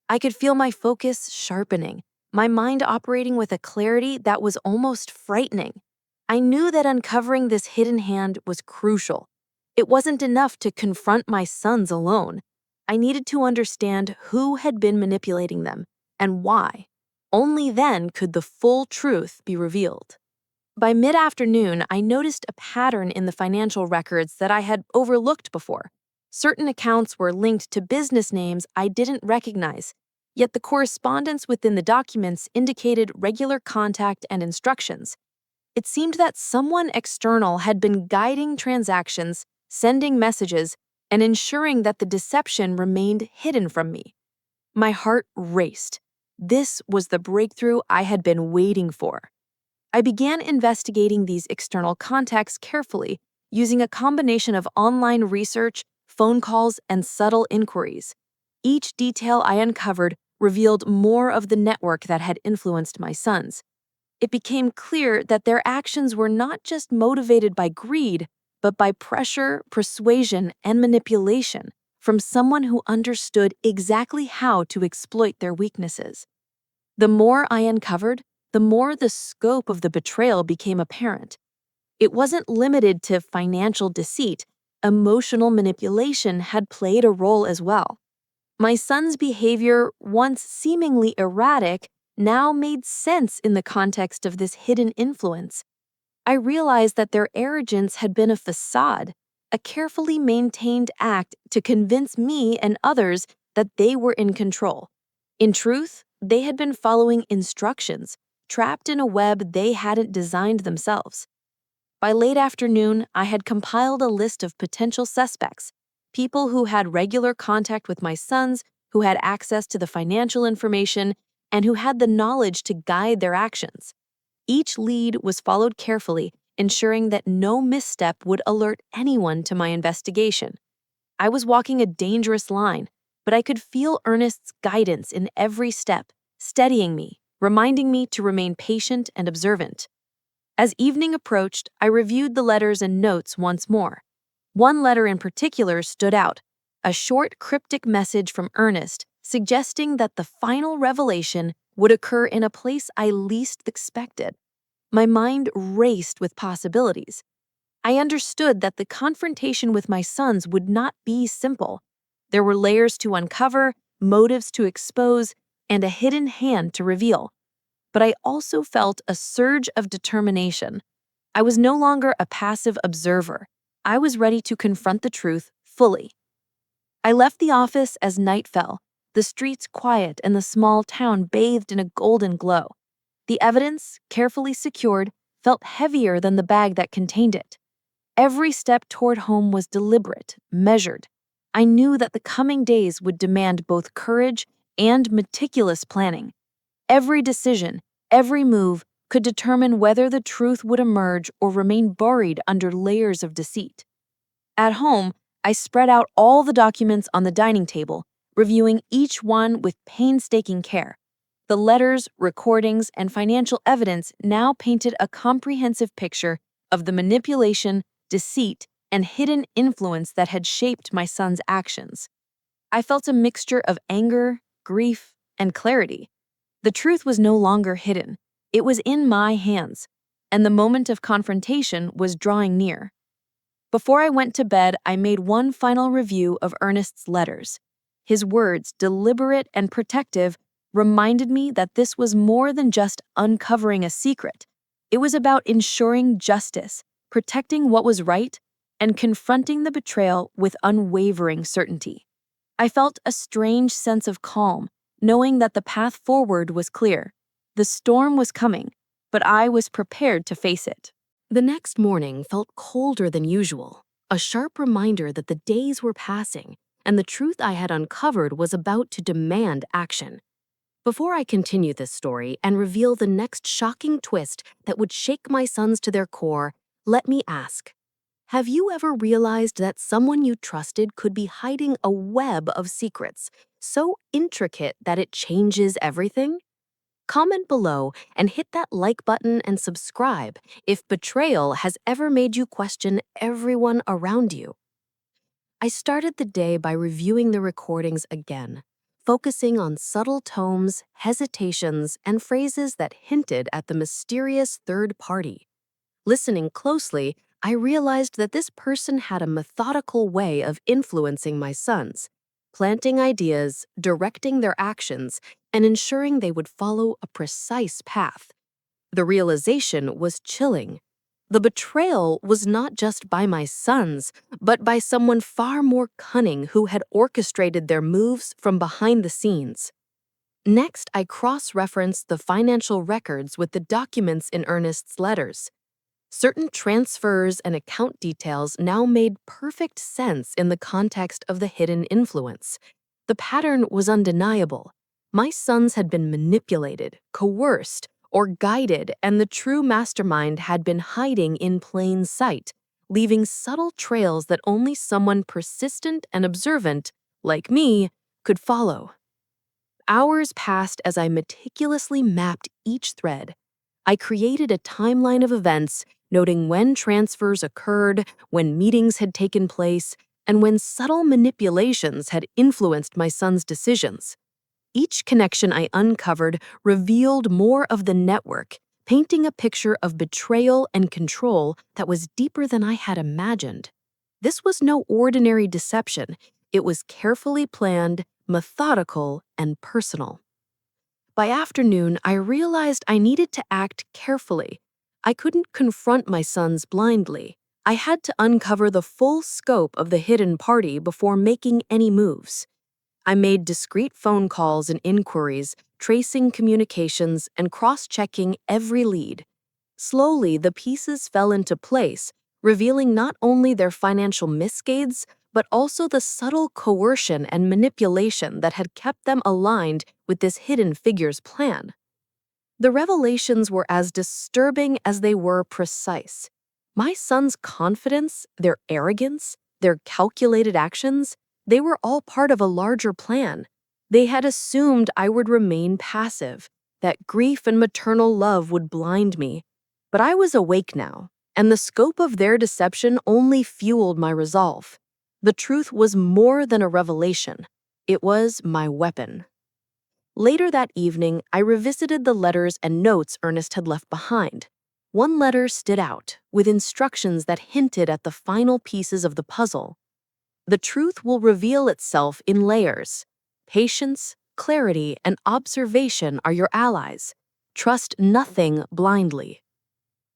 I could feel my focus sharpening, my mind operating with a clarity that was almost frightening. I knew that uncovering this hidden hand was crucial. It wasn't enough to confront my sons alone. I needed to understand who had been manipulating them and why. Only then could the full truth be revealed. By mid-afternoon, I noticed a pattern in the financial records that I had overlooked before. Certain accounts were linked to business names I didn't recognize, yet the correspondence within the documents indicated regular contact and instructions. It seemed that someone external had been guiding transactions, sending messages, and ensuring that the deception remained hidden from me. My heart raced. This was the breakthrough I had been waiting for. I began investigating these external contacts carefully, using a combination of online research, phone calls, and subtle inquiries. Each detail I uncovered revealed more of the network that had influenced my sons. It became clear that their actions were not just motivated by greed, but by pressure, persuasion, and manipulation from someone who understood exactly how to exploit their weaknesses. The more I uncovered, the more the scope of the betrayal became apparent. It wasn't limited to financial deceit. Emotional manipulation had played a role as well. My son's behavior, once seemingly erratic, now made sense in the context of this hidden influence. I realized that their arrogance had been a facade, a carefully maintained act to convince me and others that they were in control. In truth, they had been following instructions, trapped in a web they hadn't designed themselves. By late afternoon, I had compiled a list of potential suspects, people who had regular contact with my sons, who had access to the financial information, and who had the knowledge to guide their actions. Each lead was followed carefully, ensuring that no misstep would alert anyone to my investigation. I was walking a dangerous line, but I could feel Ernest's guidance in every step, steadying me, reminding me to remain patient and observant. As evening approached, I reviewed the letters and notes once more. One letter in particular stood out, a short cryptic message from Ernest suggesting that the final revelation would occur in a place I least expected. My mind raced with possibilities. I understood that the confrontation with my sons would not be simple. There were layers to uncover, motives to expose, and a hidden hand to reveal. But I also felt a surge of determination. I was no longer a passive observer. I was ready to confront the truth fully. I left the office as night fell, the streets quiet and the small town bathed in a golden glow. The evidence, carefully secured, felt heavier than the bag that contained it. Every step toward home was deliberate, measured. I knew that the coming days would demand both courage and meticulous planning. Every decision, every move, could determine whether the truth would emerge or remain buried under layers of deceit. At home, I spread out all the documents on the dining table, reviewing each one with painstaking care. The letters, recordings, and financial evidence now painted a comprehensive picture of the manipulation, deceit, and hidden influence that had shaped my son's actions. I felt a mixture of anger, grief, and clarity. The truth was no longer hidden. It was in my hands, and the moment of confrontation was drawing near. Before I went to bed, I made one final review of Ernest's letters. His words, deliberate and protective, reminded me that this was more than just uncovering a secret. It was about ensuring justice, protecting what was right, and confronting the betrayal with unwavering certainty. I felt a strange sense of calm, knowing that the path forward was clear. The storm was coming, but I was prepared to face it. The next morning felt colder than usual, a sharp reminder that the days were passing and the truth I had uncovered was about to demand action. Before I continue this story and reveal the next shocking twist that would shake my sons to their core, let me ask, have you ever realized that someone you trusted could be hiding a web of secrets so intricate that it changes everything? Comment below and hit that like button and subscribe if betrayal has ever made you question everyone around you. I started the day by reviewing the recordings again, focusing on subtle tones, hesitations, and phrases that hinted at the mysterious third party. Listening closely, I realized that this person had a methodical way of influencing my sons, planting ideas, directing their actions, and ensuring they would follow a precise path. The realization was chilling. The betrayal was not just by my sons, but by someone far more cunning who had orchestrated their moves from behind the scenes. Next, I cross-referenced the financial records with the documents in Ernest's letters. Certain transfers and account details now made perfect sense in the context of the hidden influence. The pattern was undeniable. My sons had been manipulated, coerced, or guided, and the true mastermind had been hiding in plain sight, leaving subtle trails that only someone persistent and observant, like me, could follow. Hours passed as I meticulously mapped each thread. I created a timeline of events, noting when transfers occurred, when meetings had taken place, and when subtle manipulations had influenced my son's decisions. Each connection I uncovered revealed more of the network, painting a picture of betrayal and control that was deeper than I had imagined. This was no ordinary deception. It was carefully planned, methodical, and personal. By afternoon, I realized I needed to act carefully. I couldn't confront my sons blindly. I had to uncover the full scope of the hidden party before making any moves. I made discreet phone calls and inquiries, tracing communications and cross-checking every lead. Slowly, the pieces fell into place, revealing not only their financial misgades, but also the subtle coercion and manipulation that had kept them aligned with this hidden figure's plan. The revelations were as disturbing as they were precise. My son's confidence, their arrogance, their calculated actions, they were all part of a larger plan. They had assumed I would remain passive, that grief and maternal love would blind me. But I was awake now, and the scope of their deception only fueled my resolve. The truth was more than a revelation. It was my weapon. Later that evening, I revisited the letters and notes Ernest had left behind. One letter stood out, with instructions that hinted at the final pieces of the puzzle. The truth will reveal itself in layers. Patience, clarity, and observation are your allies. Trust nothing blindly.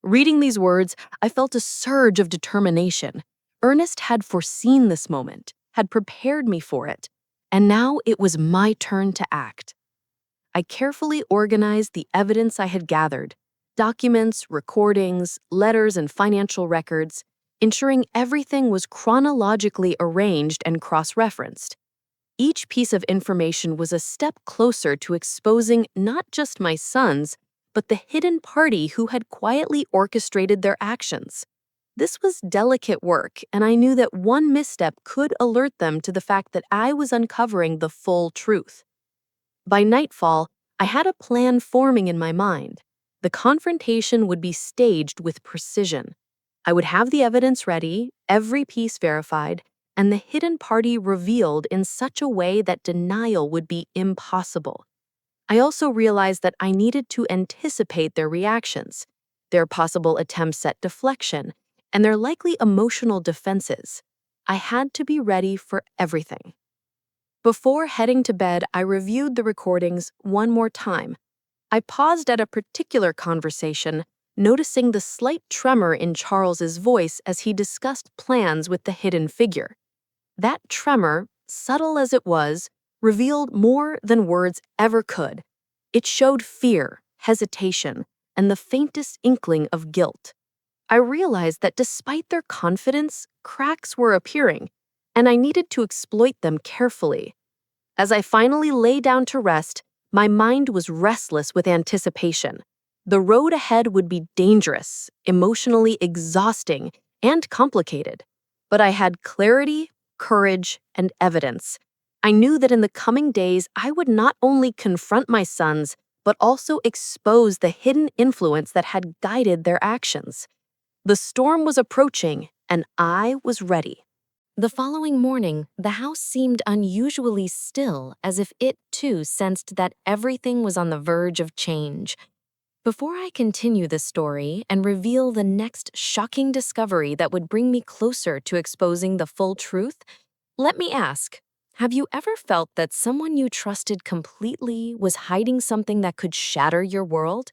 Reading these words, I felt a surge of determination. Ernest had foreseen this moment, had prepared me for it, and now it was my turn to act. I carefully organized the evidence I had gathered, documents, recordings, letters, and financial records, ensuring everything was chronologically arranged and cross-referenced. Each piece of information was a step closer to exposing not just my sons, but the hidden party who had quietly orchestrated their actions. This was delicate work, and I knew that one misstep could alert them to the fact that I was uncovering the full truth. By nightfall, I had a plan forming in my mind. The confrontation would be staged with precision. I would have the evidence ready, every piece verified, and the hidden party revealed in such a way that denial would be impossible. I also realized that I needed to anticipate their reactions, their possible attempts at deflection, and their likely emotional defenses. I had to be ready for everything. Before heading to bed, I reviewed the recordings one more time. I paused at a particular conversation, noticing the slight tremor in Charles's voice as he discussed plans with the hidden figure. That tremor, subtle as it was, revealed more than words ever could. It showed fear, hesitation, and the faintest inkling of guilt. I realized that despite their confidence, cracks were appearing, and I needed to exploit them carefully. As I finally lay down to rest, my mind was restless with anticipation. The road ahead would be dangerous, emotionally exhausting, and complicated. But I had clarity, courage, and evidence. I knew that in the coming days, I would not only confront my sons, but also expose the hidden influence that had guided their actions. The storm was approaching, and I was ready. The following morning, the house seemed unusually still, as if it too sensed that everything was on the verge of change. Before I continue the story and reveal the next shocking discovery that would bring me closer to exposing the full truth, let me ask, have you ever felt that someone you trusted completely was hiding something that could shatter your world?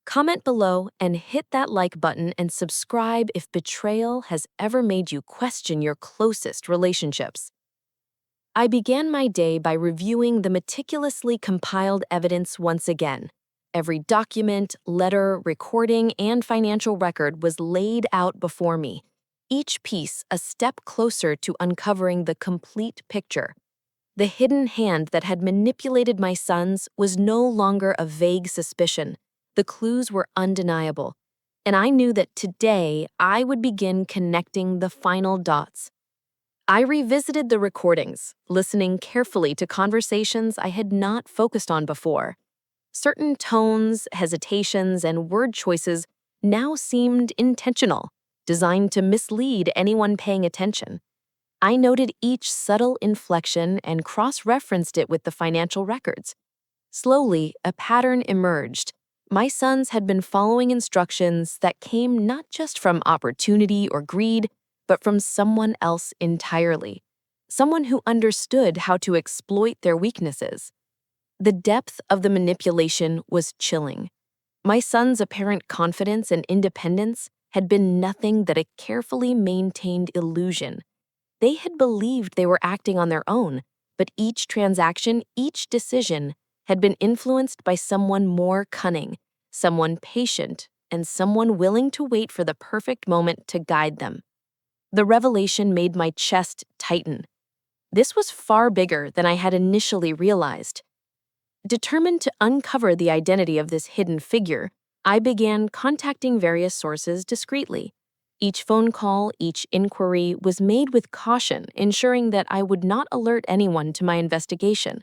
Comment below and hit that like button and subscribe if betrayal has ever made you question your closest relationships. I began my day by reviewing the meticulously compiled evidence once again. Every document, letter, recording, and financial record was laid out before me, each piece a step closer to uncovering the complete picture. The hidden hand that had manipulated my sons was no longer a vague suspicion. The clues were undeniable, and I knew that today I would begin connecting the final dots. I revisited the recordings, listening carefully to conversations I had not focused on before. Certain tones, hesitations, and word choices now seemed intentional, designed to mislead anyone paying attention. I noted each subtle inflection and cross-referenced it with the financial records. Slowly, a pattern emerged. My sons had been following instructions that came not just from opportunity or greed, but from someone else entirely. Someone who understood how to exploit their weaknesses. The depth of the manipulation was chilling. My sons' apparent confidence and independence had been nothing but a carefully maintained illusion. They had believed they were acting on their own, but each transaction, each decision, had been influenced by someone more cunning, someone patient, and someone willing to wait for the perfect moment to guide them. The revelation made my chest tighten. This was far bigger than I had initially realized. Determined to uncover the identity of this hidden figure, I began contacting various sources discreetly. Each phone call, each inquiry was made with caution, ensuring that I would not alert anyone to my investigation.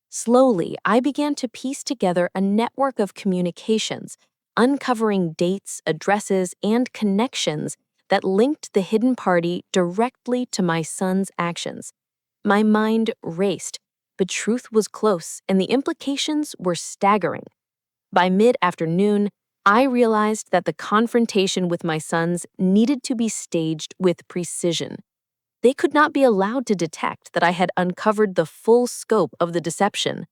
Slowly, I began to piece together a network of communications, uncovering dates, addresses, and connections that linked the hidden party directly to my son's actions. My mind raced, but truth was close and the implications were staggering. By mid-afternoon, I realized that the confrontation with my sons needed to be staged with precision. They could not be allowed to detect that I had uncovered the full scope of the deception.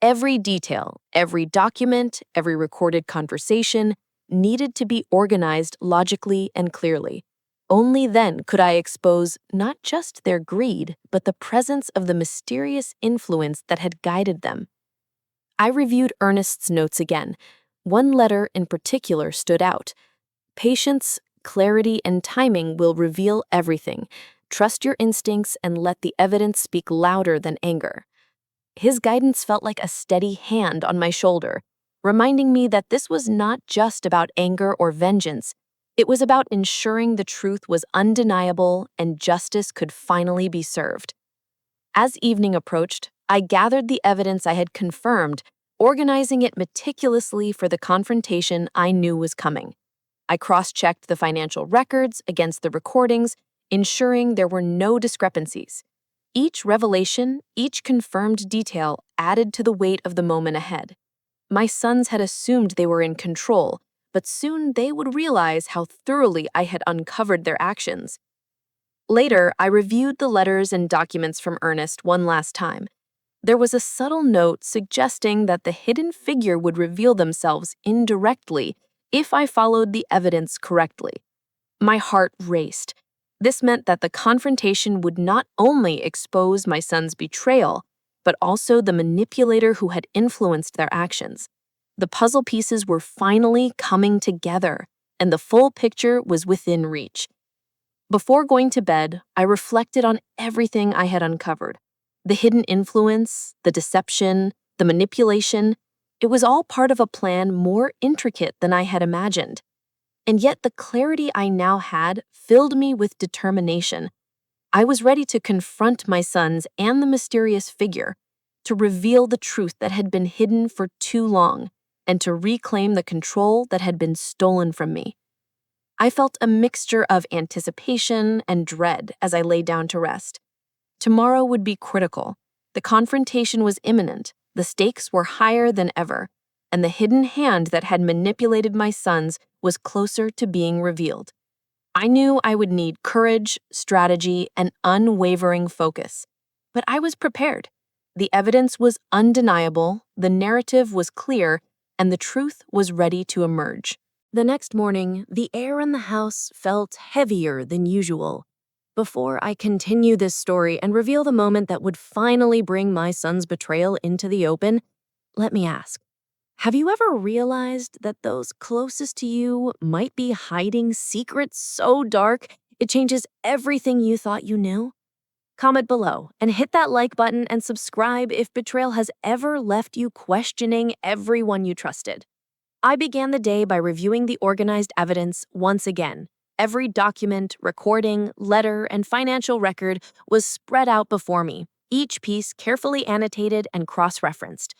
Every detail, every document, every recorded conversation needed to be organized logically and clearly. Only then could I expose not just their greed, but the presence of the mysterious influence that had guided them. I reviewed Ernest's notes again. One letter in particular stood out. Patience, clarity, and timing will reveal everything. Trust your instincts and let the evidence speak louder than anger. His guidance felt like a steady hand on my shoulder, reminding me that this was not just about anger or vengeance. It was about ensuring the truth was undeniable and justice could finally be served. As evening approached, I gathered the evidence I had confirmed, organizing it meticulously for the confrontation I knew was coming. I cross-checked the financial records against the recordings, ensuring there were no discrepancies. Each revelation, each confirmed detail added to the weight of the moment ahead. My sons had assumed they were in control, but soon they would realize how thoroughly I had uncovered their actions. Later, I reviewed the letters and documents from Ernest one last time. There was a subtle note suggesting that the hidden figure would reveal themselves indirectly if I followed the evidence correctly. My heart raced. This meant that the confrontation would not only expose my son's betrayal, but also the manipulator who had influenced their actions. The puzzle pieces were finally coming together, and the full picture was within reach. Before going to bed, I reflected on everything I had uncovered. The hidden influence, the deception, the manipulation, it was all part of a plan more intricate than I had imagined. And yet the clarity I now had filled me with determination. I was ready to confront my sons and the mysterious figure, to reveal the truth that had been hidden for too long, and to reclaim the control that had been stolen from me. I felt a mixture of anticipation and dread as I lay down to rest. Tomorrow would be critical. The confrontation was imminent, the stakes were higher than ever, and the hidden hand that had manipulated my sons was closer to being revealed. I knew I would need courage, strategy, and unwavering focus. But I was prepared. The evidence was undeniable, the narrative was clear, and the truth was ready to emerge. The next morning, the air in the house felt heavier than usual. Before I continue this story and reveal the moment that would finally bring my son's betrayal into the open, let me ask, have you ever realized that those closest to you might be hiding secrets so dark it changes everything you thought you knew? Comment below and hit that like button and subscribe if betrayal has ever left you questioning everyone you trusted. I began the day by reviewing the organized evidence once again. Every document, recording, letter, and financial record was spread out before me, each piece carefully annotated and cross-referenced.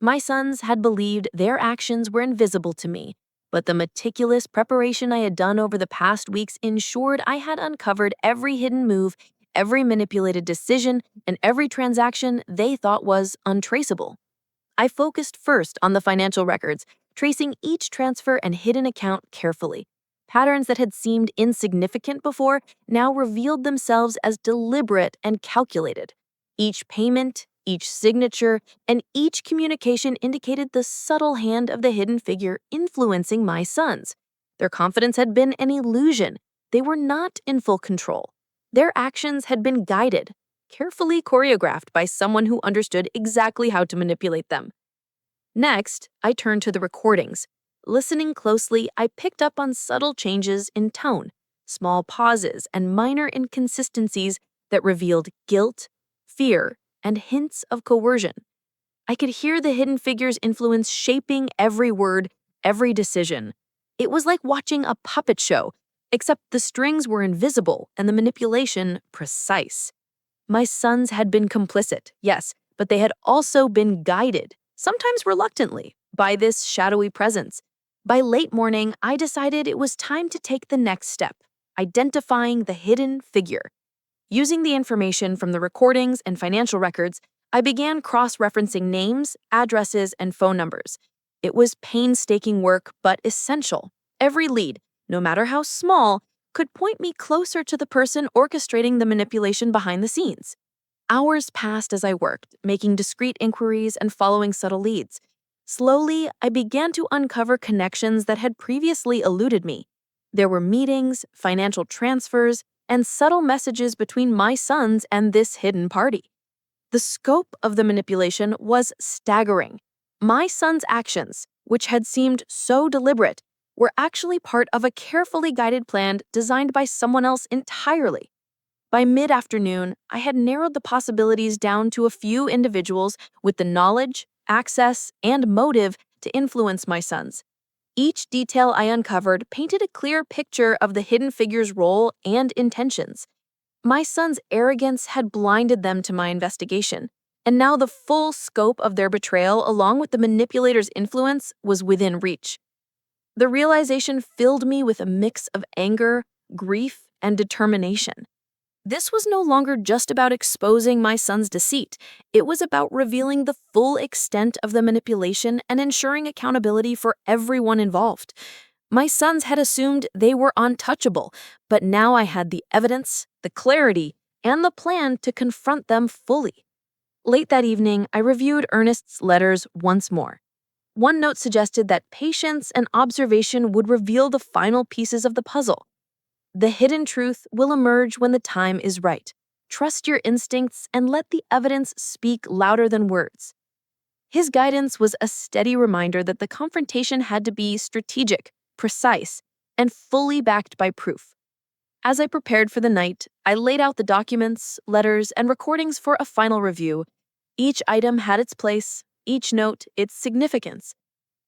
My sons had believed their actions were invisible to me, but the meticulous preparation I had done over the past weeks ensured I had uncovered every hidden move, every manipulated decision, and every transaction they thought was untraceable. I focused first on the financial records, tracing each transfer and hidden account carefully. Patterns that had seemed insignificant before now revealed themselves as deliberate and calculated. Each payment, each signature, and each communication indicated the subtle hand of the hidden figure influencing my sons. Their confidence had been an illusion. They were not in full control. Their actions had been guided, carefully choreographed by someone who understood exactly how to manipulate them. Next, I turned to the recordings. Listening closely, I picked up on subtle changes in tone, small pauses, and minor inconsistencies that revealed guilt, fear, and hints of coercion. I could hear the hidden figure's influence shaping every word, every decision. It was like watching a puppet show, Except the strings were invisible and the manipulation precise. My sons had been complicit, yes, but they had also been guided, sometimes reluctantly, by this shadowy presence. By late morning, I decided it was time to take the next step, identifying the hidden figure. Using the information from the recordings and financial records, I began cross-referencing names, addresses, and phone numbers. It was painstaking work, but essential. Every lead, no matter how small, could point me closer to the person orchestrating the manipulation behind the scenes. Hours passed as I worked, making discreet inquiries and following subtle leads. Slowly, I began to uncover connections that had previously eluded me. There were meetings, financial transfers, and subtle messages between my sons and this hidden party. The scope of the manipulation was staggering. My son's actions, which had seemed so deliberate, were actually part of a carefully guided plan designed by someone else entirely. By mid-afternoon, I had narrowed the possibilities down to a few individuals with the knowledge, access, and motive to influence my sons. Each detail I uncovered painted a clear picture of the hidden figure's role and intentions. My sons' arrogance had blinded them to my investigation, and now the full scope of their betrayal, along with the manipulator's influence, was within reach. The realization filled me with a mix of anger, grief, and determination. This was no longer just about exposing my son's deceit. It was about revealing the full extent of the manipulation and ensuring accountability for everyone involved. My sons had assumed they were untouchable, but now I had the evidence, the clarity, and the plan to confront them fully. Late that evening, I reviewed Ernest's letters once more. One note suggested that patience and observation would reveal the final pieces of the puzzle. The hidden truth will emerge when the time is right. Trust your instincts and let the evidence speak louder than words. His guidance was a steady reminder that the confrontation had to be strategic, precise, and fully backed by proof. As I prepared for the night, I laid out the documents, letters, and recordings for a final review. Each item had its place, each note its significance.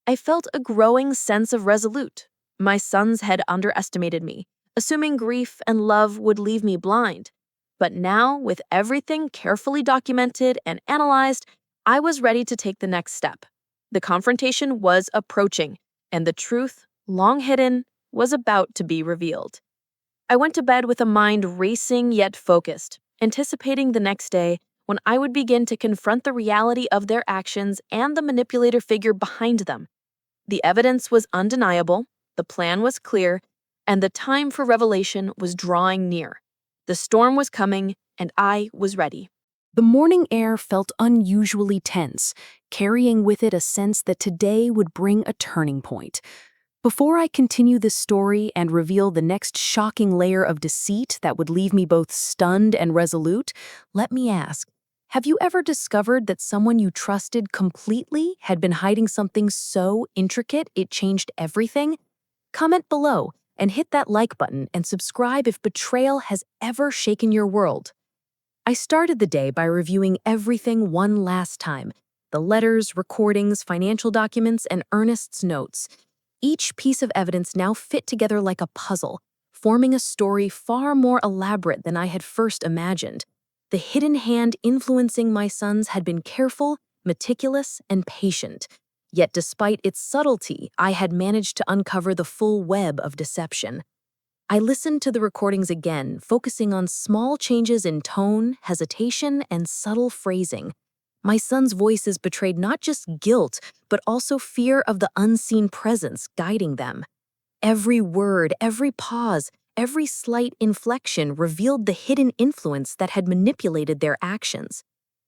I felt a growing sense of resolute. My sons had underestimated me, assuming grief and love would leave me blind. But now, with everything carefully documented and analyzed, I was ready to take the next step. The confrontation was approaching, and the truth, long hidden, was about to be revealed. I went to bed with a mind racing yet focused, anticipating the next day when I would begin to confront the reality of their actions and the manipulator figure behind them. The evidence was undeniable, the plan was clear, and the time for revelation was drawing near. The storm was coming, and I was ready. The morning air felt unusually tense, carrying with it a sense that today would bring a turning point. Before I continue this story and reveal the next shocking layer of deceit that would leave me both stunned and resolute, let me ask, have you ever discovered that someone you trusted completely had been hiding something so intricate it changed everything? Comment below and hit that like button and subscribe if betrayal has ever shaken your world. I started the day by reviewing everything one last time: the letters, recordings, financial documents, and Ernest's notes. Each piece of evidence now fit together like a puzzle, forming a story far more elaborate than I had first imagined. The hidden hand influencing my sons had been careful, meticulous, and patient. Yet despite its subtlety, I had managed to uncover the full web of deception. I listened to the recordings again, focusing on small changes in tone, hesitation, and subtle phrasing. My son's voices betrayed not just guilt, but also fear of the unseen presence guiding them. Every word, every pause, every slight inflection revealed the hidden influence that had manipulated their actions.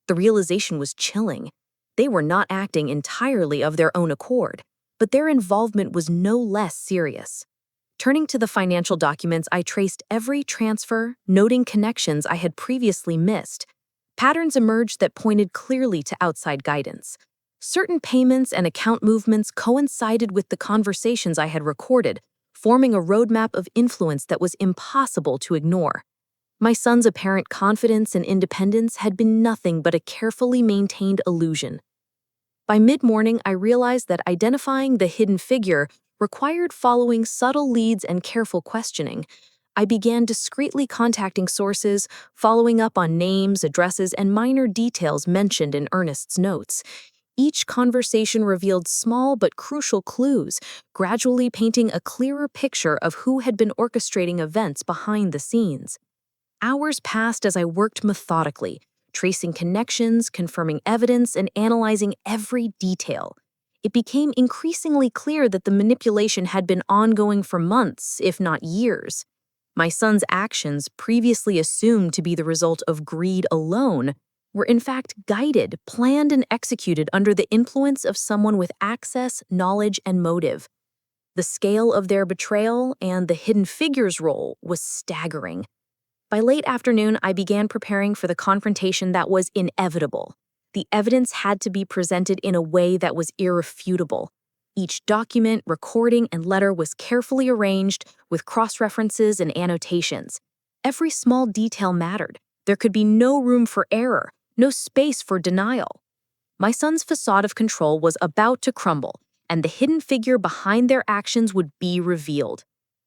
The realization was chilling. They were not acting entirely of their own accord, but their involvement was no less serious. Turning to the financial documents, I traced every transfer, noting connections I had previously missed. Patterns emerged that pointed clearly to outside guidance. Certain payments and account movements coincided with the conversations I had recorded, forming a roadmap of influence that was impossible to ignore. My son's apparent confidence and independence had been nothing but a carefully maintained illusion. By mid-morning, I realized that identifying the hidden figure required following subtle leads and careful questioning. I began discreetly contacting sources, following up on names, addresses, and minor details mentioned in Ernest's notes. Each conversation revealed small but crucial clues, gradually painting a clearer picture of who had been orchestrating events behind the scenes. Hours passed as I worked methodically, tracing connections, confirming evidence, and analyzing every detail. It became increasingly clear that the manipulation had been ongoing for months, if not years. My son's actions, previously assumed to be the result of greed alone, were in fact guided, planned, and executed under the influence of someone with access, knowledge, and motive. The scale of their betrayal and the hidden figure's role was staggering. By late afternoon, I began preparing for the confrontation that was inevitable. The evidence had to be presented in a way that was irrefutable. Each document, recording, and letter was carefully arranged with cross-references and annotations. Every small detail mattered. There could be no room for error, no space for denial. My son's facade of control was about to crumble, and the hidden figure behind their actions would be revealed.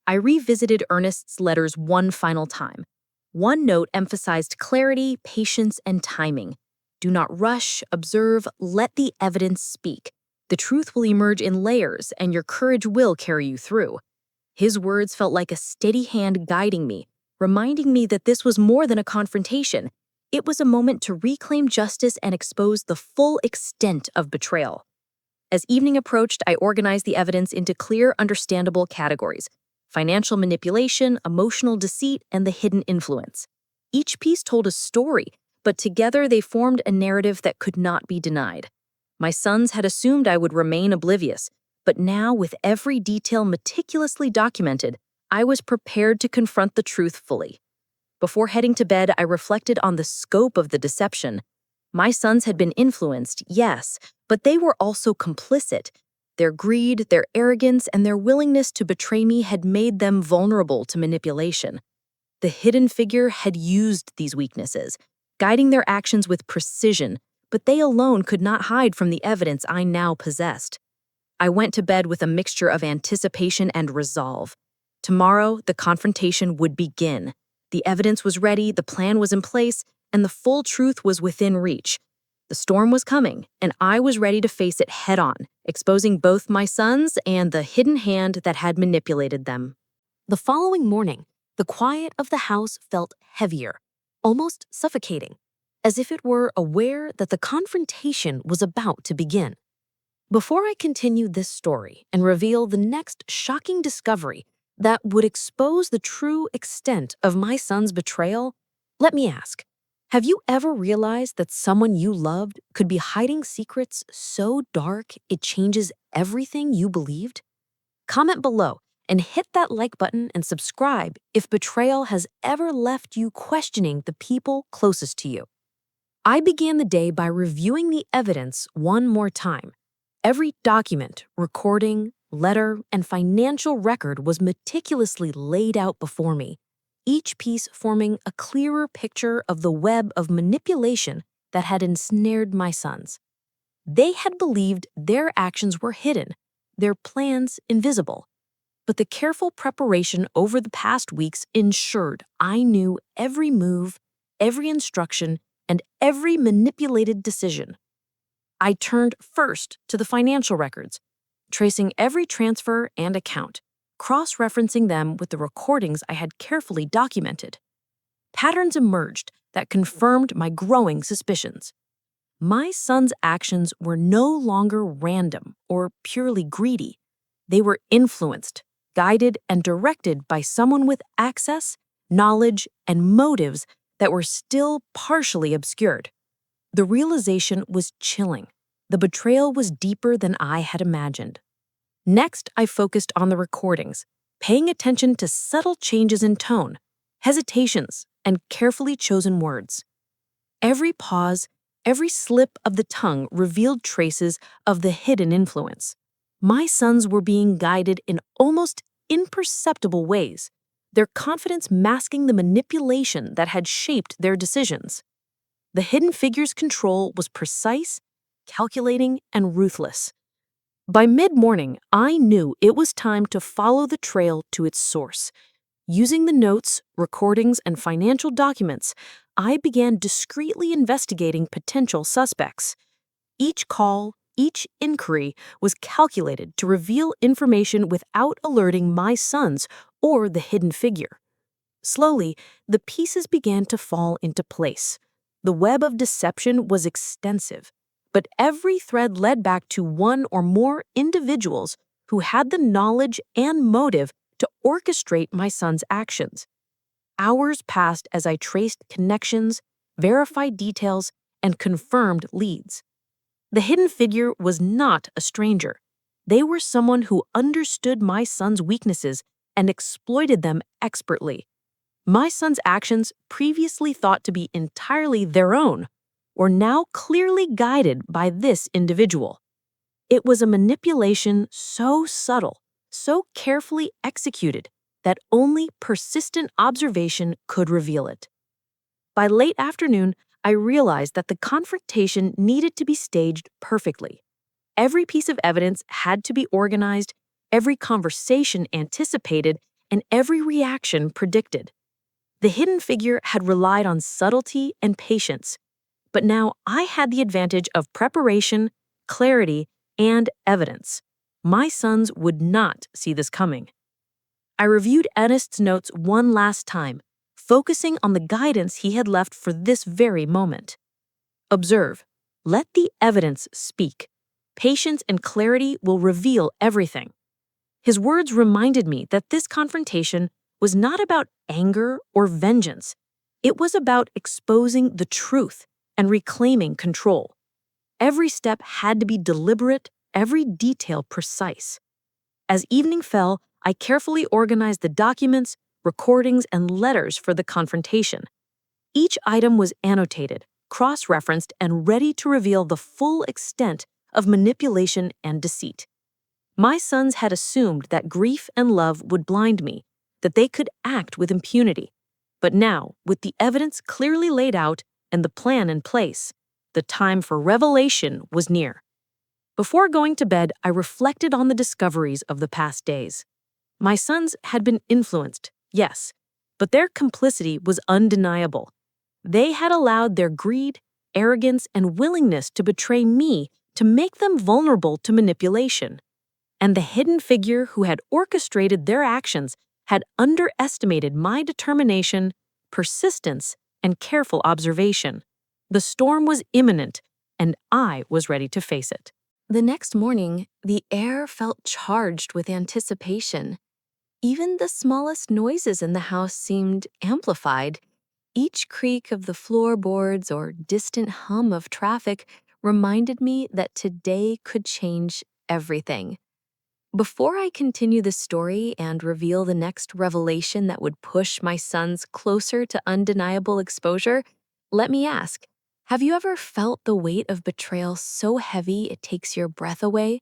I revisited Ernest's letters one final time. One note emphasized clarity, patience, and timing. Do not rush, observe, let the evidence speak. The truth will emerge in layers, and your courage will carry you through. His words felt like a steady hand guiding me, reminding me that this was more than a confrontation. It was a moment to reclaim justice and expose the full extent of betrayal. As evening approached, I organized the evidence into clear, understandable categories: financial manipulation, emotional deceit, and the hidden influence. Each piece told a story, but together they formed a narrative that could not be denied. My sons had assumed I would remain oblivious, but now, with every detail meticulously documented, I was prepared to confront the truth fully. Before heading to bed, I reflected on the scope of the deception. My sons had been influenced, yes, but they were also complicit. Their greed, their arrogance, and their willingness to betray me had made them vulnerable to manipulation. The hidden figure had used these weaknesses, guiding their actions with precision, but they alone could not hide from the evidence I now possessed. I went to bed with a mixture of anticipation and resolve. Tomorrow, the confrontation would begin. The evidence was ready, the plan was in place, and the full truth was within reach. The storm was coming, and I was ready to face it head-on, exposing both my sons and the hidden hand that had manipulated them. The following morning, the quiet of the house felt heavier, almost suffocating, as if it were aware that the confrontation was about to begin. Before I continue this story and reveal the next shocking discovery that would expose the true extent of my son's betrayal, let me ask, have you ever realized that someone you loved could be hiding secrets so dark it changes everything you believed? Comment below and hit that like button and subscribe if betrayal has ever left you questioning the people closest to you. I began the day by reviewing the evidence one more time. Every document, recording, letter, and financial record was meticulously laid out before me, each piece forming a clearer picture of the web of manipulation that had ensnared my sons. They had believed their actions were hidden, their plans invisible. But the careful preparation over the past weeks ensured I knew every move, every instruction, and every manipulated decision. I turned first to the financial records, tracing every transfer and account, cross-referencing them with the recordings I had carefully documented. Patterns emerged that confirmed my growing suspicions. My son's actions were no longer random or purely greedy. They were influenced, guided, and directed by someone with access, knowledge, and motives that were still partially obscured. The realization was chilling. The betrayal was deeper than I had imagined. Next, I focused on the recordings, paying attention to subtle changes in tone, hesitations, and carefully chosen words. Every pause, every slip of the tongue revealed traces of the hidden influence. My sons were being guided in almost imperceptible ways, their confidence masking the manipulation that had shaped their decisions. The hidden figure's control was precise, calculating, and ruthless. By mid-morning, I knew it was time to follow the trail to its source. Using the notes, recordings, and financial documents, I began discreetly investigating potential suspects. Each call, each inquiry was calculated to reveal information without alerting my sons or the hidden figure. Slowly, the pieces began to fall into place. The web of deception was extensive, but every thread led back to one or more individuals who had the knowledge and motive to orchestrate my son's actions. Hours passed as I traced connections, verified details, and confirmed leads. The hidden figure was not a stranger. They were someone who understood my son's weaknesses and exploited them expertly. My son's actions, previously thought to be entirely their own, were now clearly guided by this individual. It was a manipulation so subtle, so carefully executed, that only persistent observation could reveal it. By late afternoon, I realized that the confrontation needed to be staged perfectly. Every piece of evidence had to be organized, every conversation anticipated, and every reaction predicted. The hidden figure had relied on subtlety and patience, but now I had the advantage of preparation, clarity, and evidence. My sons would not see this coming. I reviewed Ernest's notes one last time, focusing on the guidance he had left for this very moment. Observe. Let the evidence speak. Patience and clarity will reveal everything. His words reminded me that this confrontation was not about anger or vengeance. It was about exposing the truth and reclaiming control. Every step had to be deliberate, every detail precise. As evening fell, I carefully organized the documents, recordings, and letters for the confrontation. Each item was annotated, cross-referenced, and ready to reveal the full extent of manipulation and deceit. My sons had assumed that grief and love would blind me, that they could act with impunity. But now, with the evidence clearly laid out and the plan in place, the time for revelation was near. Before going to bed, I reflected on the discoveries of the past days. My sons had been influenced, yes, but their complicity was undeniable. They had allowed their greed, arrogance, and willingness to betray me to make them vulnerable to manipulation. And the hidden figure who had orchestrated their actions had underestimated my determination, persistence, and careful observation. The storm was imminent, and I was ready to face it. The next morning, the air felt charged with anticipation. Even the smallest noises in the house seemed amplified. Each creak of the floorboards or distant hum of traffic reminded me that today could change everything. Before I continue the story and reveal the next revelation that would push my sons closer to undeniable exposure, let me ask, have you ever felt the weight of betrayal so heavy it takes your breath away?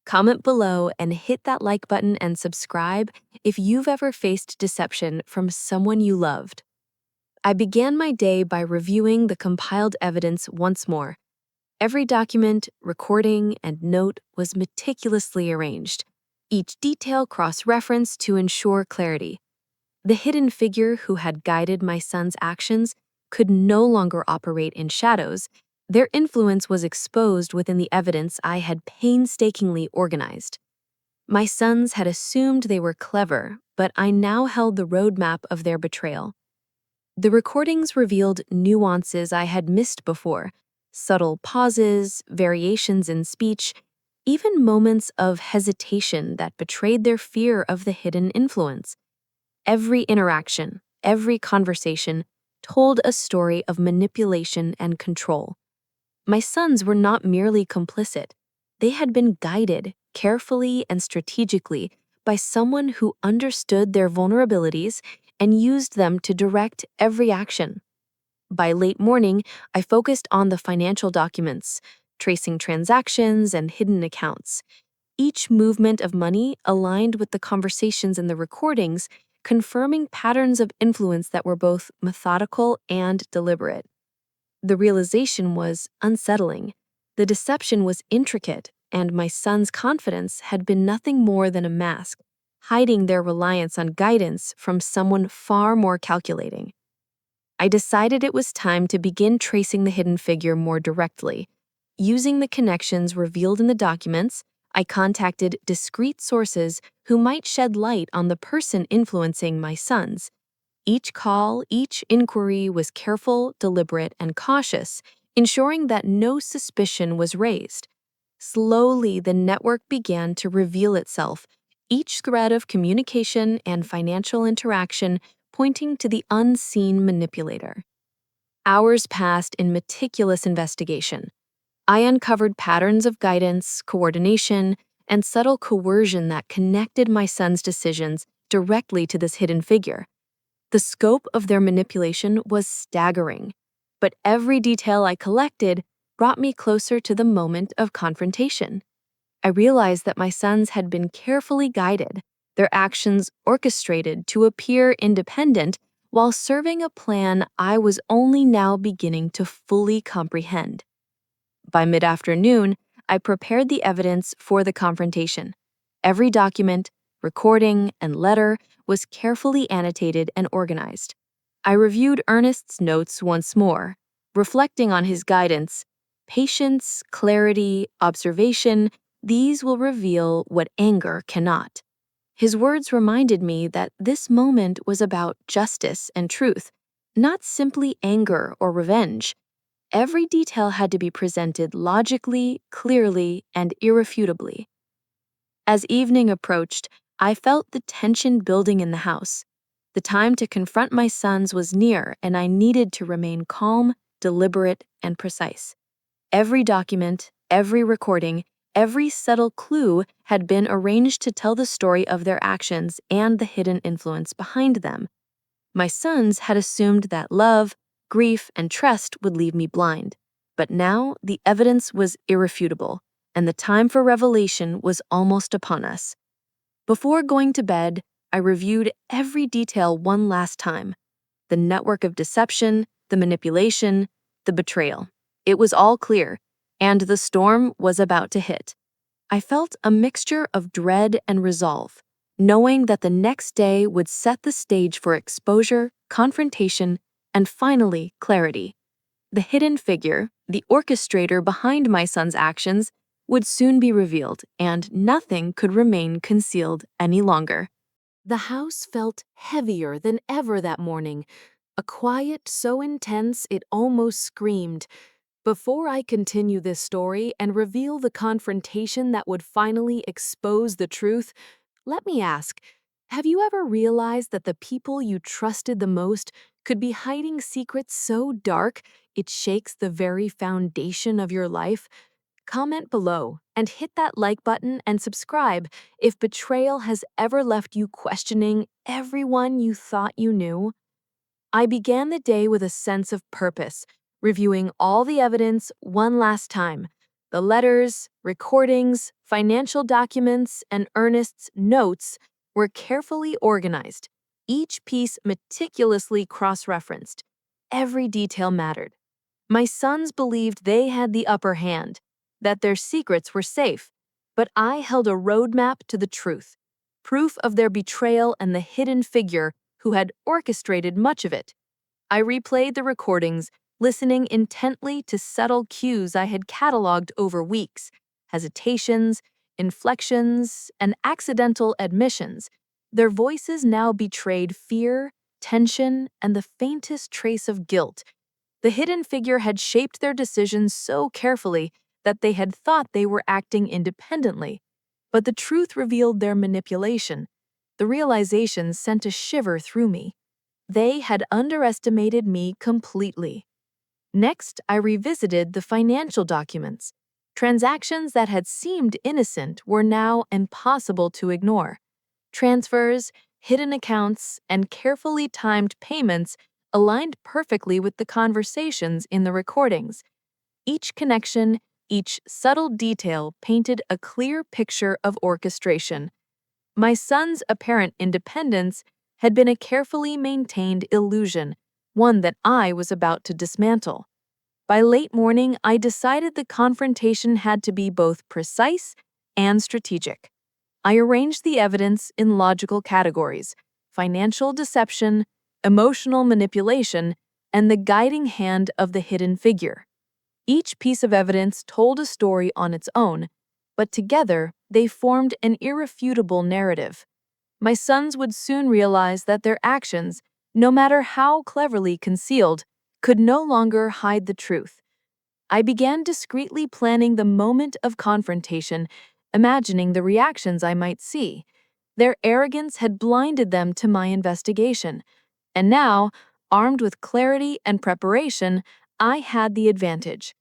Comment below and hit that like button and subscribe if you've ever faced deception from someone you loved. I began my day by reviewing the compiled evidence once more. Every document, recording, and note was meticulously arranged, each detail cross-referenced to ensure clarity. The hidden figure who had guided my son's actions could no longer operate in shadows. Their influence was exposed within the evidence I had painstakingly organized. My sons had assumed they were clever, but I now held the roadmap of their betrayal. The recordings revealed nuances I had missed before, subtle pauses, variations in speech, even moments of hesitation that betrayed their fear of the hidden influence. Every interaction, every conversation, told a story of manipulation and control. My sons were not merely complicit. They had been guided, carefully and strategically, by someone who understood their vulnerabilities and used them to direct every action. By late morning, I focused on the financial documents, tracing transactions and hidden accounts. Each movement of money aligned with the conversations in the recordings, confirming patterns of influence that were both methodical and deliberate. The realization was unsettling. The deception was intricate, and my son's confidence had been nothing more than a mask, hiding their reliance on guidance from someone far more calculating. I decided it was time to begin tracing the hidden figure more directly. Using the connections revealed in the documents, I contacted discreet sources who might shed light on the person influencing my sons. Each call, each inquiry was careful, deliberate, and cautious, ensuring that no suspicion was raised. Slowly, the network began to reveal itself, each thread of communication and financial interaction pointing to the unseen manipulator. Hours passed in meticulous investigation. I uncovered patterns of guidance, coordination, and subtle coercion that connected my son's decisions directly to this hidden figure. The scope of their manipulation was staggering, but every detail I collected brought me closer to the moment of confrontation. I realized that my sons had been carefully guided, their actions orchestrated to appear independent while serving a plan I was only now beginning to fully comprehend. By mid-afternoon, I prepared the evidence for the confrontation. Every document, recording, and letter was carefully annotated and organized. I reviewed Ernest's notes once more, reflecting on his guidance. Patience, clarity, observation, these will reveal what anger cannot. His words reminded me that this moment was about justice and truth, not simply anger or revenge. Every detail had to be presented logically, clearly, and irrefutably. As evening approached, I felt the tension building in the house. The time to confront my sons was near, and I needed to remain calm, deliberate, and precise. Every document, every recording, every subtle clue had been arranged to tell the story of their actions and the hidden influence behind them. My sons had assumed that love, grief, and trust would leave me blind. But now the evidence was irrefutable, and the time for revelation was almost upon us. Before going to bed, I reviewed every detail one last time. The network of deception, the manipulation, the betrayal. It was all clear, and the storm was about to hit. I felt a mixture of dread and resolve, knowing that the next day would set the stage for exposure, confrontation, and finally, clarity. The hidden figure, the orchestrator behind my son's actions, would soon be revealed, and nothing could remain concealed any longer. The house felt heavier than ever that morning, a quiet so intense it almost screamed. Before I continue this story and reveal the confrontation that would finally expose the truth, let me ask, have you ever realized that the people you trusted the most could be hiding secrets so dark it shakes the very foundation of your life? Comment below and hit that like button and subscribe if betrayal has ever left you questioning everyone you thought you knew. I began the day with a sense of purpose, reviewing all the evidence one last time. The letters, recordings, financial documents, and Ernest's notes were carefully organized, each piece meticulously cross-referenced. Every detail mattered. My sons believed they had the upper hand, that their secrets were safe, but I held a roadmap to the truth, proof of their betrayal and the hidden figure who had orchestrated much of it. I replayed the recordings, listening intently to subtle cues I had cataloged over weeks, hesitations, inflections, and accidental admissions. Their voices now betrayed fear, tension, and the faintest trace of guilt. The hidden figure had shaped their decisions so carefully that they had thought they were acting independently. But the truth revealed their manipulation. The realization sent a shiver through me. They had underestimated me completely. Next, I revisited the financial documents. Transactions that had seemed innocent were now impossible to ignore. Transfers, hidden accounts, and carefully timed payments aligned perfectly with the conversations in the recordings. Each connection, each subtle detail painted a clear picture of orchestration. My son's apparent independence had been a carefully maintained illusion, one that I was about to dismantle. By late morning, I decided the confrontation had to be both precise and strategic. I arranged the evidence in logical categories: financial deception, emotional manipulation, and the guiding hand of the hidden figure. Each piece of evidence told a story on its own, but together they formed an irrefutable narrative. My sons would soon realize that their actions, no matter how cleverly concealed, could no longer hide the truth. I began discreetly planning the moment of confrontation, imagining the reactions I might see. Their arrogance had blinded them to my investigation, and now, armed with clarity and preparation, I had the advantage.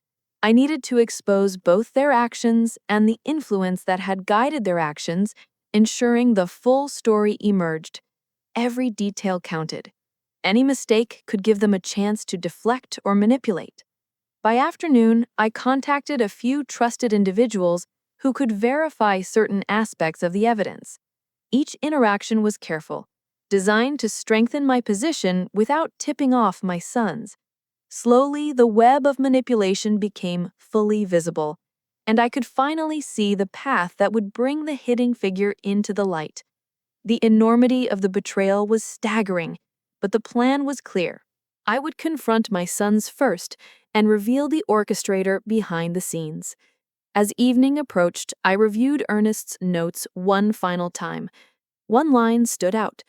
I needed to expose both their actions and the influence that had guided their actions, ensuring the full story emerged. Every detail counted. Any mistake could give them a chance to deflect or manipulate. By afternoon, I contacted a few trusted individuals who could verify certain aspects of the evidence. Each interaction was careful, designed to strengthen my position without tipping off my sons. Slowly, the web of manipulation became fully visible, and I could finally see the path that would bring the hidden figure into the light. The enormity of the betrayal was staggering, but the plan was clear. I would confront my sons first and reveal the orchestrator behind the scenes. As evening approached, I reviewed Ernest's notes one final time. One line stood out: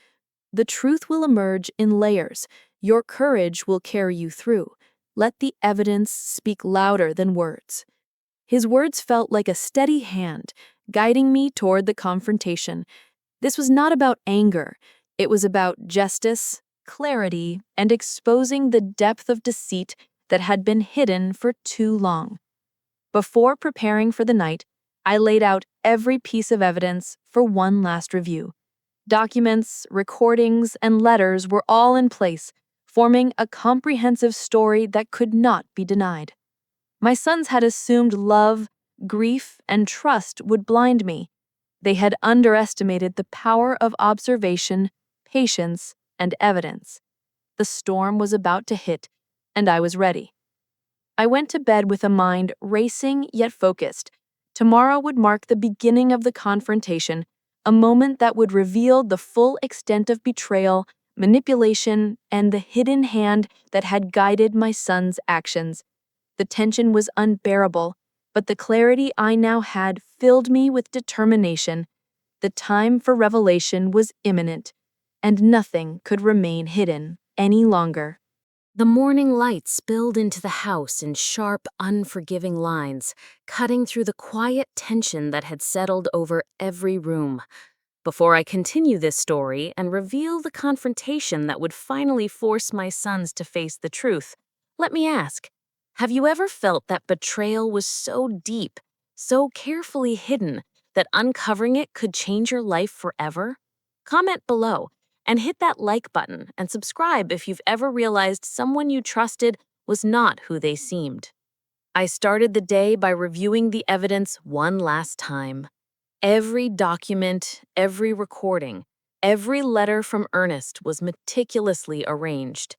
"The truth will emerge in layers. Your courage will carry you through. Let the evidence speak louder than words." His words felt like a steady hand, guiding me toward the confrontation. This was not about anger. It was about justice, clarity, and exposing the depth of deceit that had been hidden for too long. Before preparing for the night, I laid out every piece of evidence for one last review. Documents, recordings, and letters were all in place, forming a comprehensive story that could not be denied. My sons had assumed love, grief, and trust would blind me. They had underestimated the power of observation, patience, and evidence. The storm was about to hit, and I was ready. I went to bed with a mind racing yet focused. Tomorrow would mark the beginning of the confrontation, a moment that would reveal the full extent of betrayal, manipulation, and the hidden hand that had guided my son's actions. The tension was unbearable, but the clarity I now had filled me with determination. The time for revelation was imminent, and nothing could remain hidden any longer. The morning light spilled into the house in sharp, unforgiving lines, cutting through the quiet tension that had settled over every room. Before I continue this story and reveal the confrontation that would finally force my sons to face the truth, let me ask, have you ever felt that betrayal was so deep, so carefully hidden, that uncovering it could change your life forever? Comment below and hit that like button and subscribe if you've ever realized someone you trusted was not who they seemed. I started the day by reviewing the evidence one last time. Every document, every recording, every letter from Ernest was meticulously arranged.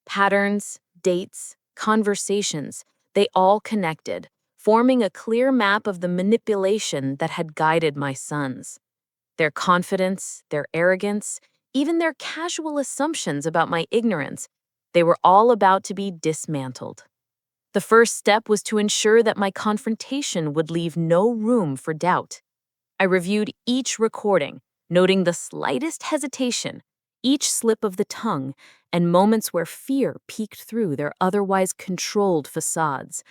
Patterns, dates, conversations, they all connected, forming a clear map of the manipulation that had guided my sons. Their confidence, their arrogance, even their casual assumptions about my ignorance, they were all about to be dismantled. The first step was to ensure that my confrontation would leave no room for doubt. I reviewed each recording, noting the slightest hesitation, each slip of the tongue, and moments where fear peeked through their otherwise controlled facades.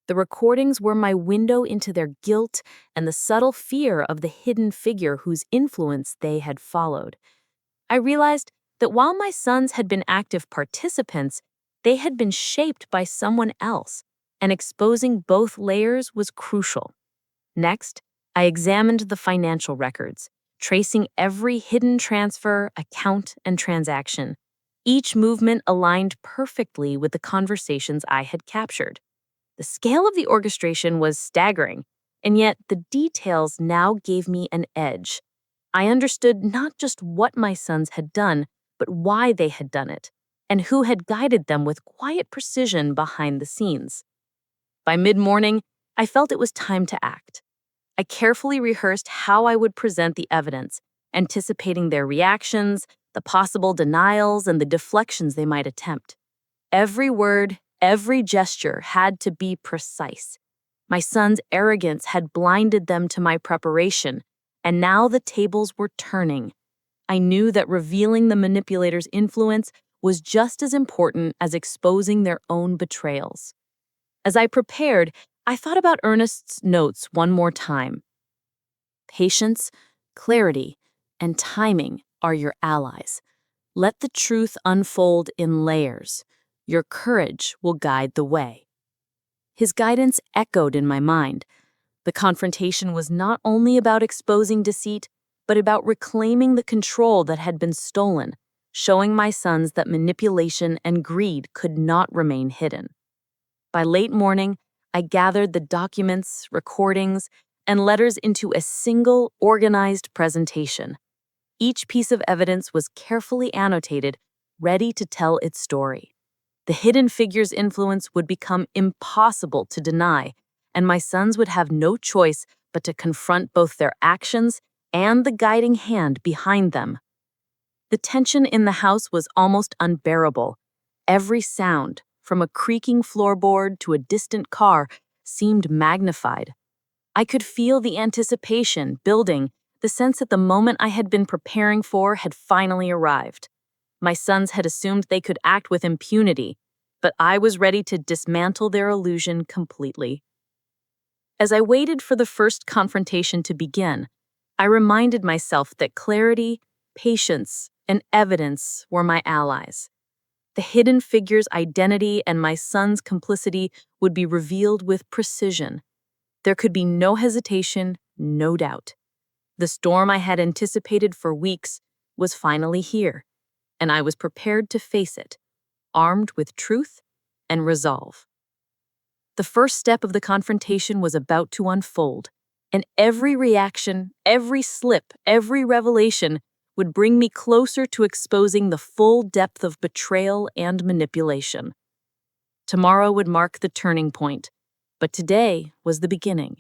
The recordings were my window into their guilt and the subtle fear of the hidden figure whose influence they had followed. I realized that while my sons had been active participants, they had been shaped by someone else, and exposing both layers was crucial. Next, I examined the financial records, tracing every hidden transfer, account, and transaction. Each movement aligned perfectly with the conversations I had captured. The scale of the orchestration was staggering, and yet the details now gave me an edge. I understood not just what my sons had done, but why they had done it, and who had guided them with quiet precision behind the scenes. By mid-morning, I felt it was time to act. I carefully rehearsed how I would present the evidence, anticipating their reactions, the possible denials, and the deflections they might attempt. Every word, every gesture had to be precise. My son's arrogance had blinded them to my preparation, and now the tables were turning. I knew that revealing the manipulator's influence was just as important as exposing their own betrayals. As I prepared, I thought about Ernest's notes one more time. Patience, clarity, and timing are your allies. Let the truth unfold in layers. Your courage will guide the way. His guidance echoed in my mind. The confrontation was not only about exposing deceit, but about reclaiming the control that had been stolen, showing my sons that manipulation and greed could not remain hidden. By late morning, I gathered the documents, recordings, and letters into a single, organized presentation. Each piece of evidence was carefully annotated, ready to tell its story. The hidden figure's influence would become impossible to deny, and my sons would have no choice but to confront both their actions and the guiding hand behind them. The tension in the house was almost unbearable. Every sound, from a creaking floorboard to a distant car, seemed magnified. I could feel the anticipation building, the sense that the moment I had been preparing for had finally arrived. My sons had assumed they could act with impunity, but I was ready to dismantle their illusion completely. As I waited for the first confrontation to begin, I reminded myself that clarity, patience, and evidence were my allies. The hidden figure's identity and my son's complicity would be revealed with precision. There could be no hesitation, no doubt. The storm I had anticipated for weeks was finally here, and I was prepared to face it, armed with truth and resolve. The first step of the confrontation was about to unfold, and every reaction, every slip, every revelation would bring me closer to exposing the full depth of betrayal and manipulation. Tomorrow would mark the turning point, but today was the beginning.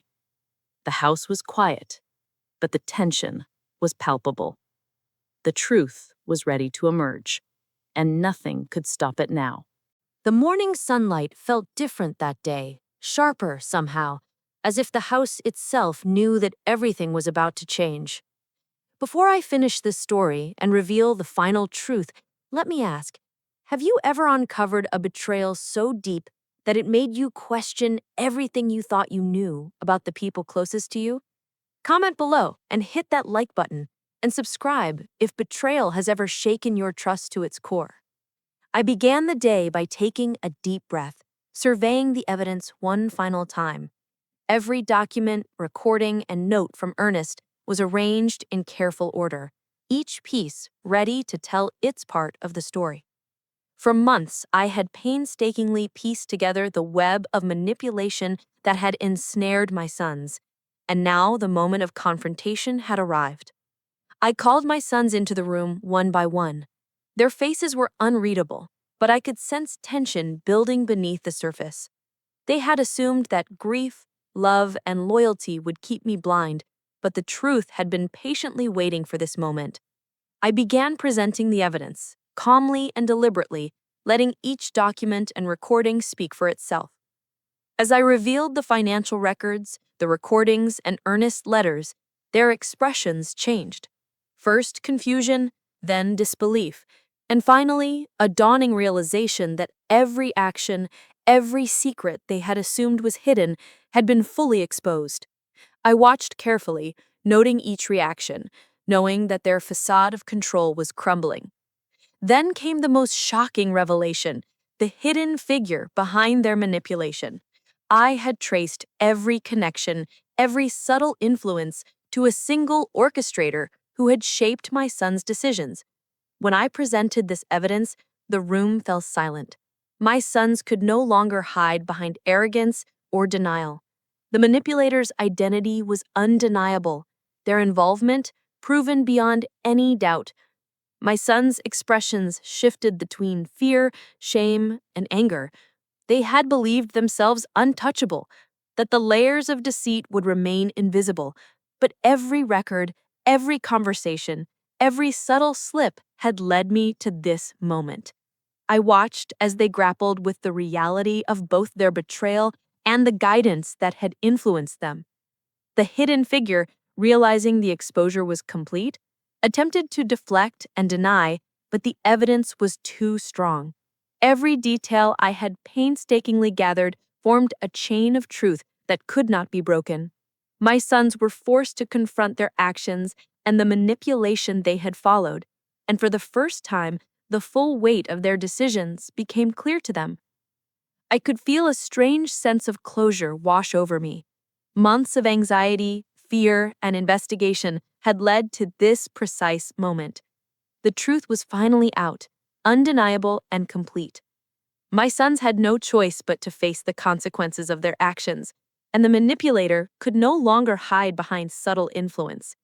The house was quiet, but the tension was palpable. The truth was ready to emerge, and nothing could stop it now. The morning sunlight felt different that day, sharper somehow, as if the house itself knew that everything was about to change. Before I finish this story and reveal the final truth, let me ask, have you ever uncovered a betrayal so deep that it made you question everything you thought you knew about the people closest to you? Comment below and hit that like button, and subscribe if betrayal has ever shaken your trust to its core. I began the day by taking a deep breath, surveying the evidence one final time. Every document, recording, and note from Ernest was arranged in careful order, each piece ready to tell its part of the story. For months, I had painstakingly pieced together the web of manipulation that had ensnared my sons, and now the moment of confrontation had arrived. I called my sons into the room one by one. Their faces were unreadable, but I could sense tension building beneath the surface. They had assumed that grief, love, and loyalty would keep me blind, but the truth had been patiently waiting for this moment. I began presenting the evidence, calmly and deliberately, letting each document and recording speak for itself. As I revealed the financial records, the recordings, and earnest letters, their expressions changed. First confusion, then disbelief, and finally a dawning realization that every action, every secret they had assumed was hidden had been fully exposed. I watched carefully, noting each reaction, knowing that their facade of control was crumbling. Then came the most shocking revelation, the hidden figure behind their manipulation. I had traced every connection, every subtle influence to a single orchestrator who had shaped my son's decisions. When I presented this evidence, the room fell silent. My sons could no longer hide behind arrogance or denial. The manipulator's identity was undeniable, their involvement proven beyond any doubt. My son's expressions shifted between fear, shame, and anger. They had believed themselves untouchable, that the layers of deceit would remain invisible. But every record, every conversation, every subtle slip had led me to this moment. I watched as they grappled with the reality of both their betrayal and the guidance that had influenced them. The hidden figure, realizing the exposure was complete, attempted to deflect and deny, but the evidence was too strong. Every detail I had painstakingly gathered formed a chain of truth that could not be broken. My sons were forced to confront their actions and the manipulation they had followed, and for the first time, the full weight of their decisions became clear to them. I could feel a strange sense of closure wash over me. Months of anxiety, fear, and investigation had led to this precise moment. The truth was finally out, undeniable and complete. My sons had no choice but to face the consequences of their actions, and the manipulator could no longer hide behind subtle influence.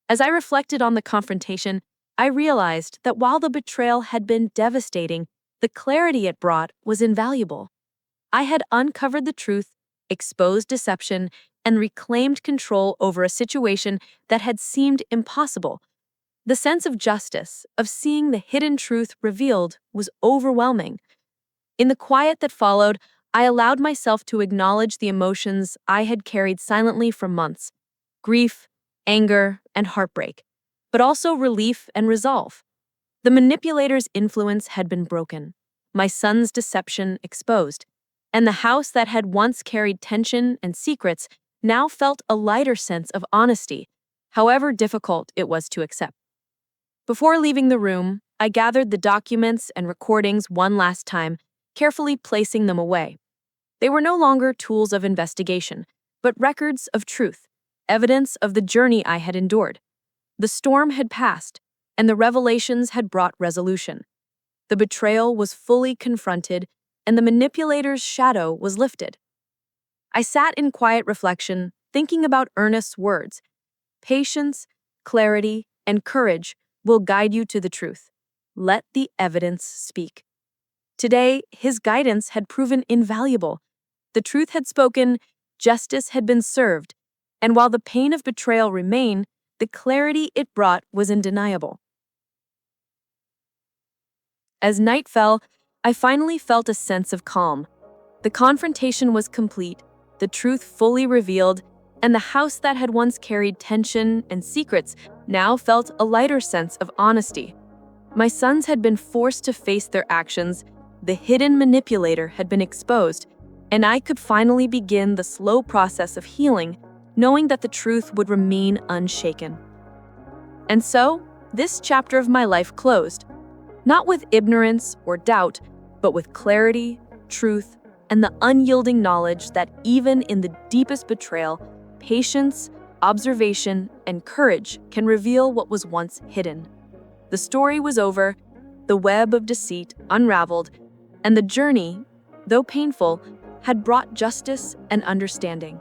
As I reflected on the confrontation, I realized that while the betrayal had been devastating, the clarity it brought was invaluable. I had uncovered the truth, exposed deception, and reclaimed control over a situation that had seemed impossible. The sense of justice, of seeing the hidden truth revealed, was overwhelming. In the quiet that followed, I allowed myself to acknowledge the emotions I had carried silently for months: grief, anger, and heartbreak, but also relief and resolve. The manipulator's influence had been broken, my son's deception exposed, and the house that had once carried tension and secrets now felt a lighter sense of honesty, however difficult it was to accept. Before leaving the room, I gathered the documents and recordings one last time, carefully placing them away. They were no longer tools of investigation, but records of truth, evidence of the journey I had endured. The storm had passed, and the revelations had brought resolution. The betrayal was fully confronted, and the manipulator's shadow was lifted. I sat in quiet reflection, thinking about Ernest's words. Patience, clarity, and courage will guide you to the truth. Let the evidence speak. Today, his guidance had proven invaluable. The truth had spoken, justice had been served, and while the pain of betrayal remained, the clarity it brought was undeniable. As night fell, I finally felt a sense of calm. The confrontation was complete, the truth fully revealed, and the house that had once carried tension and secrets now felt a lighter sense of honesty. My sons had been forced to face their actions, the hidden manipulator had been exposed, and I could finally begin the slow process of healing, knowing that the truth would remain unshaken. And so, this chapter of my life closed, not with ignorance or doubt, but with clarity, truth, and the unyielding knowledge that even in the deepest betrayal, patience, observation, and courage can reveal what was once hidden. The story was over, the web of deceit unraveled, and the journey, though painful, had brought justice and understanding.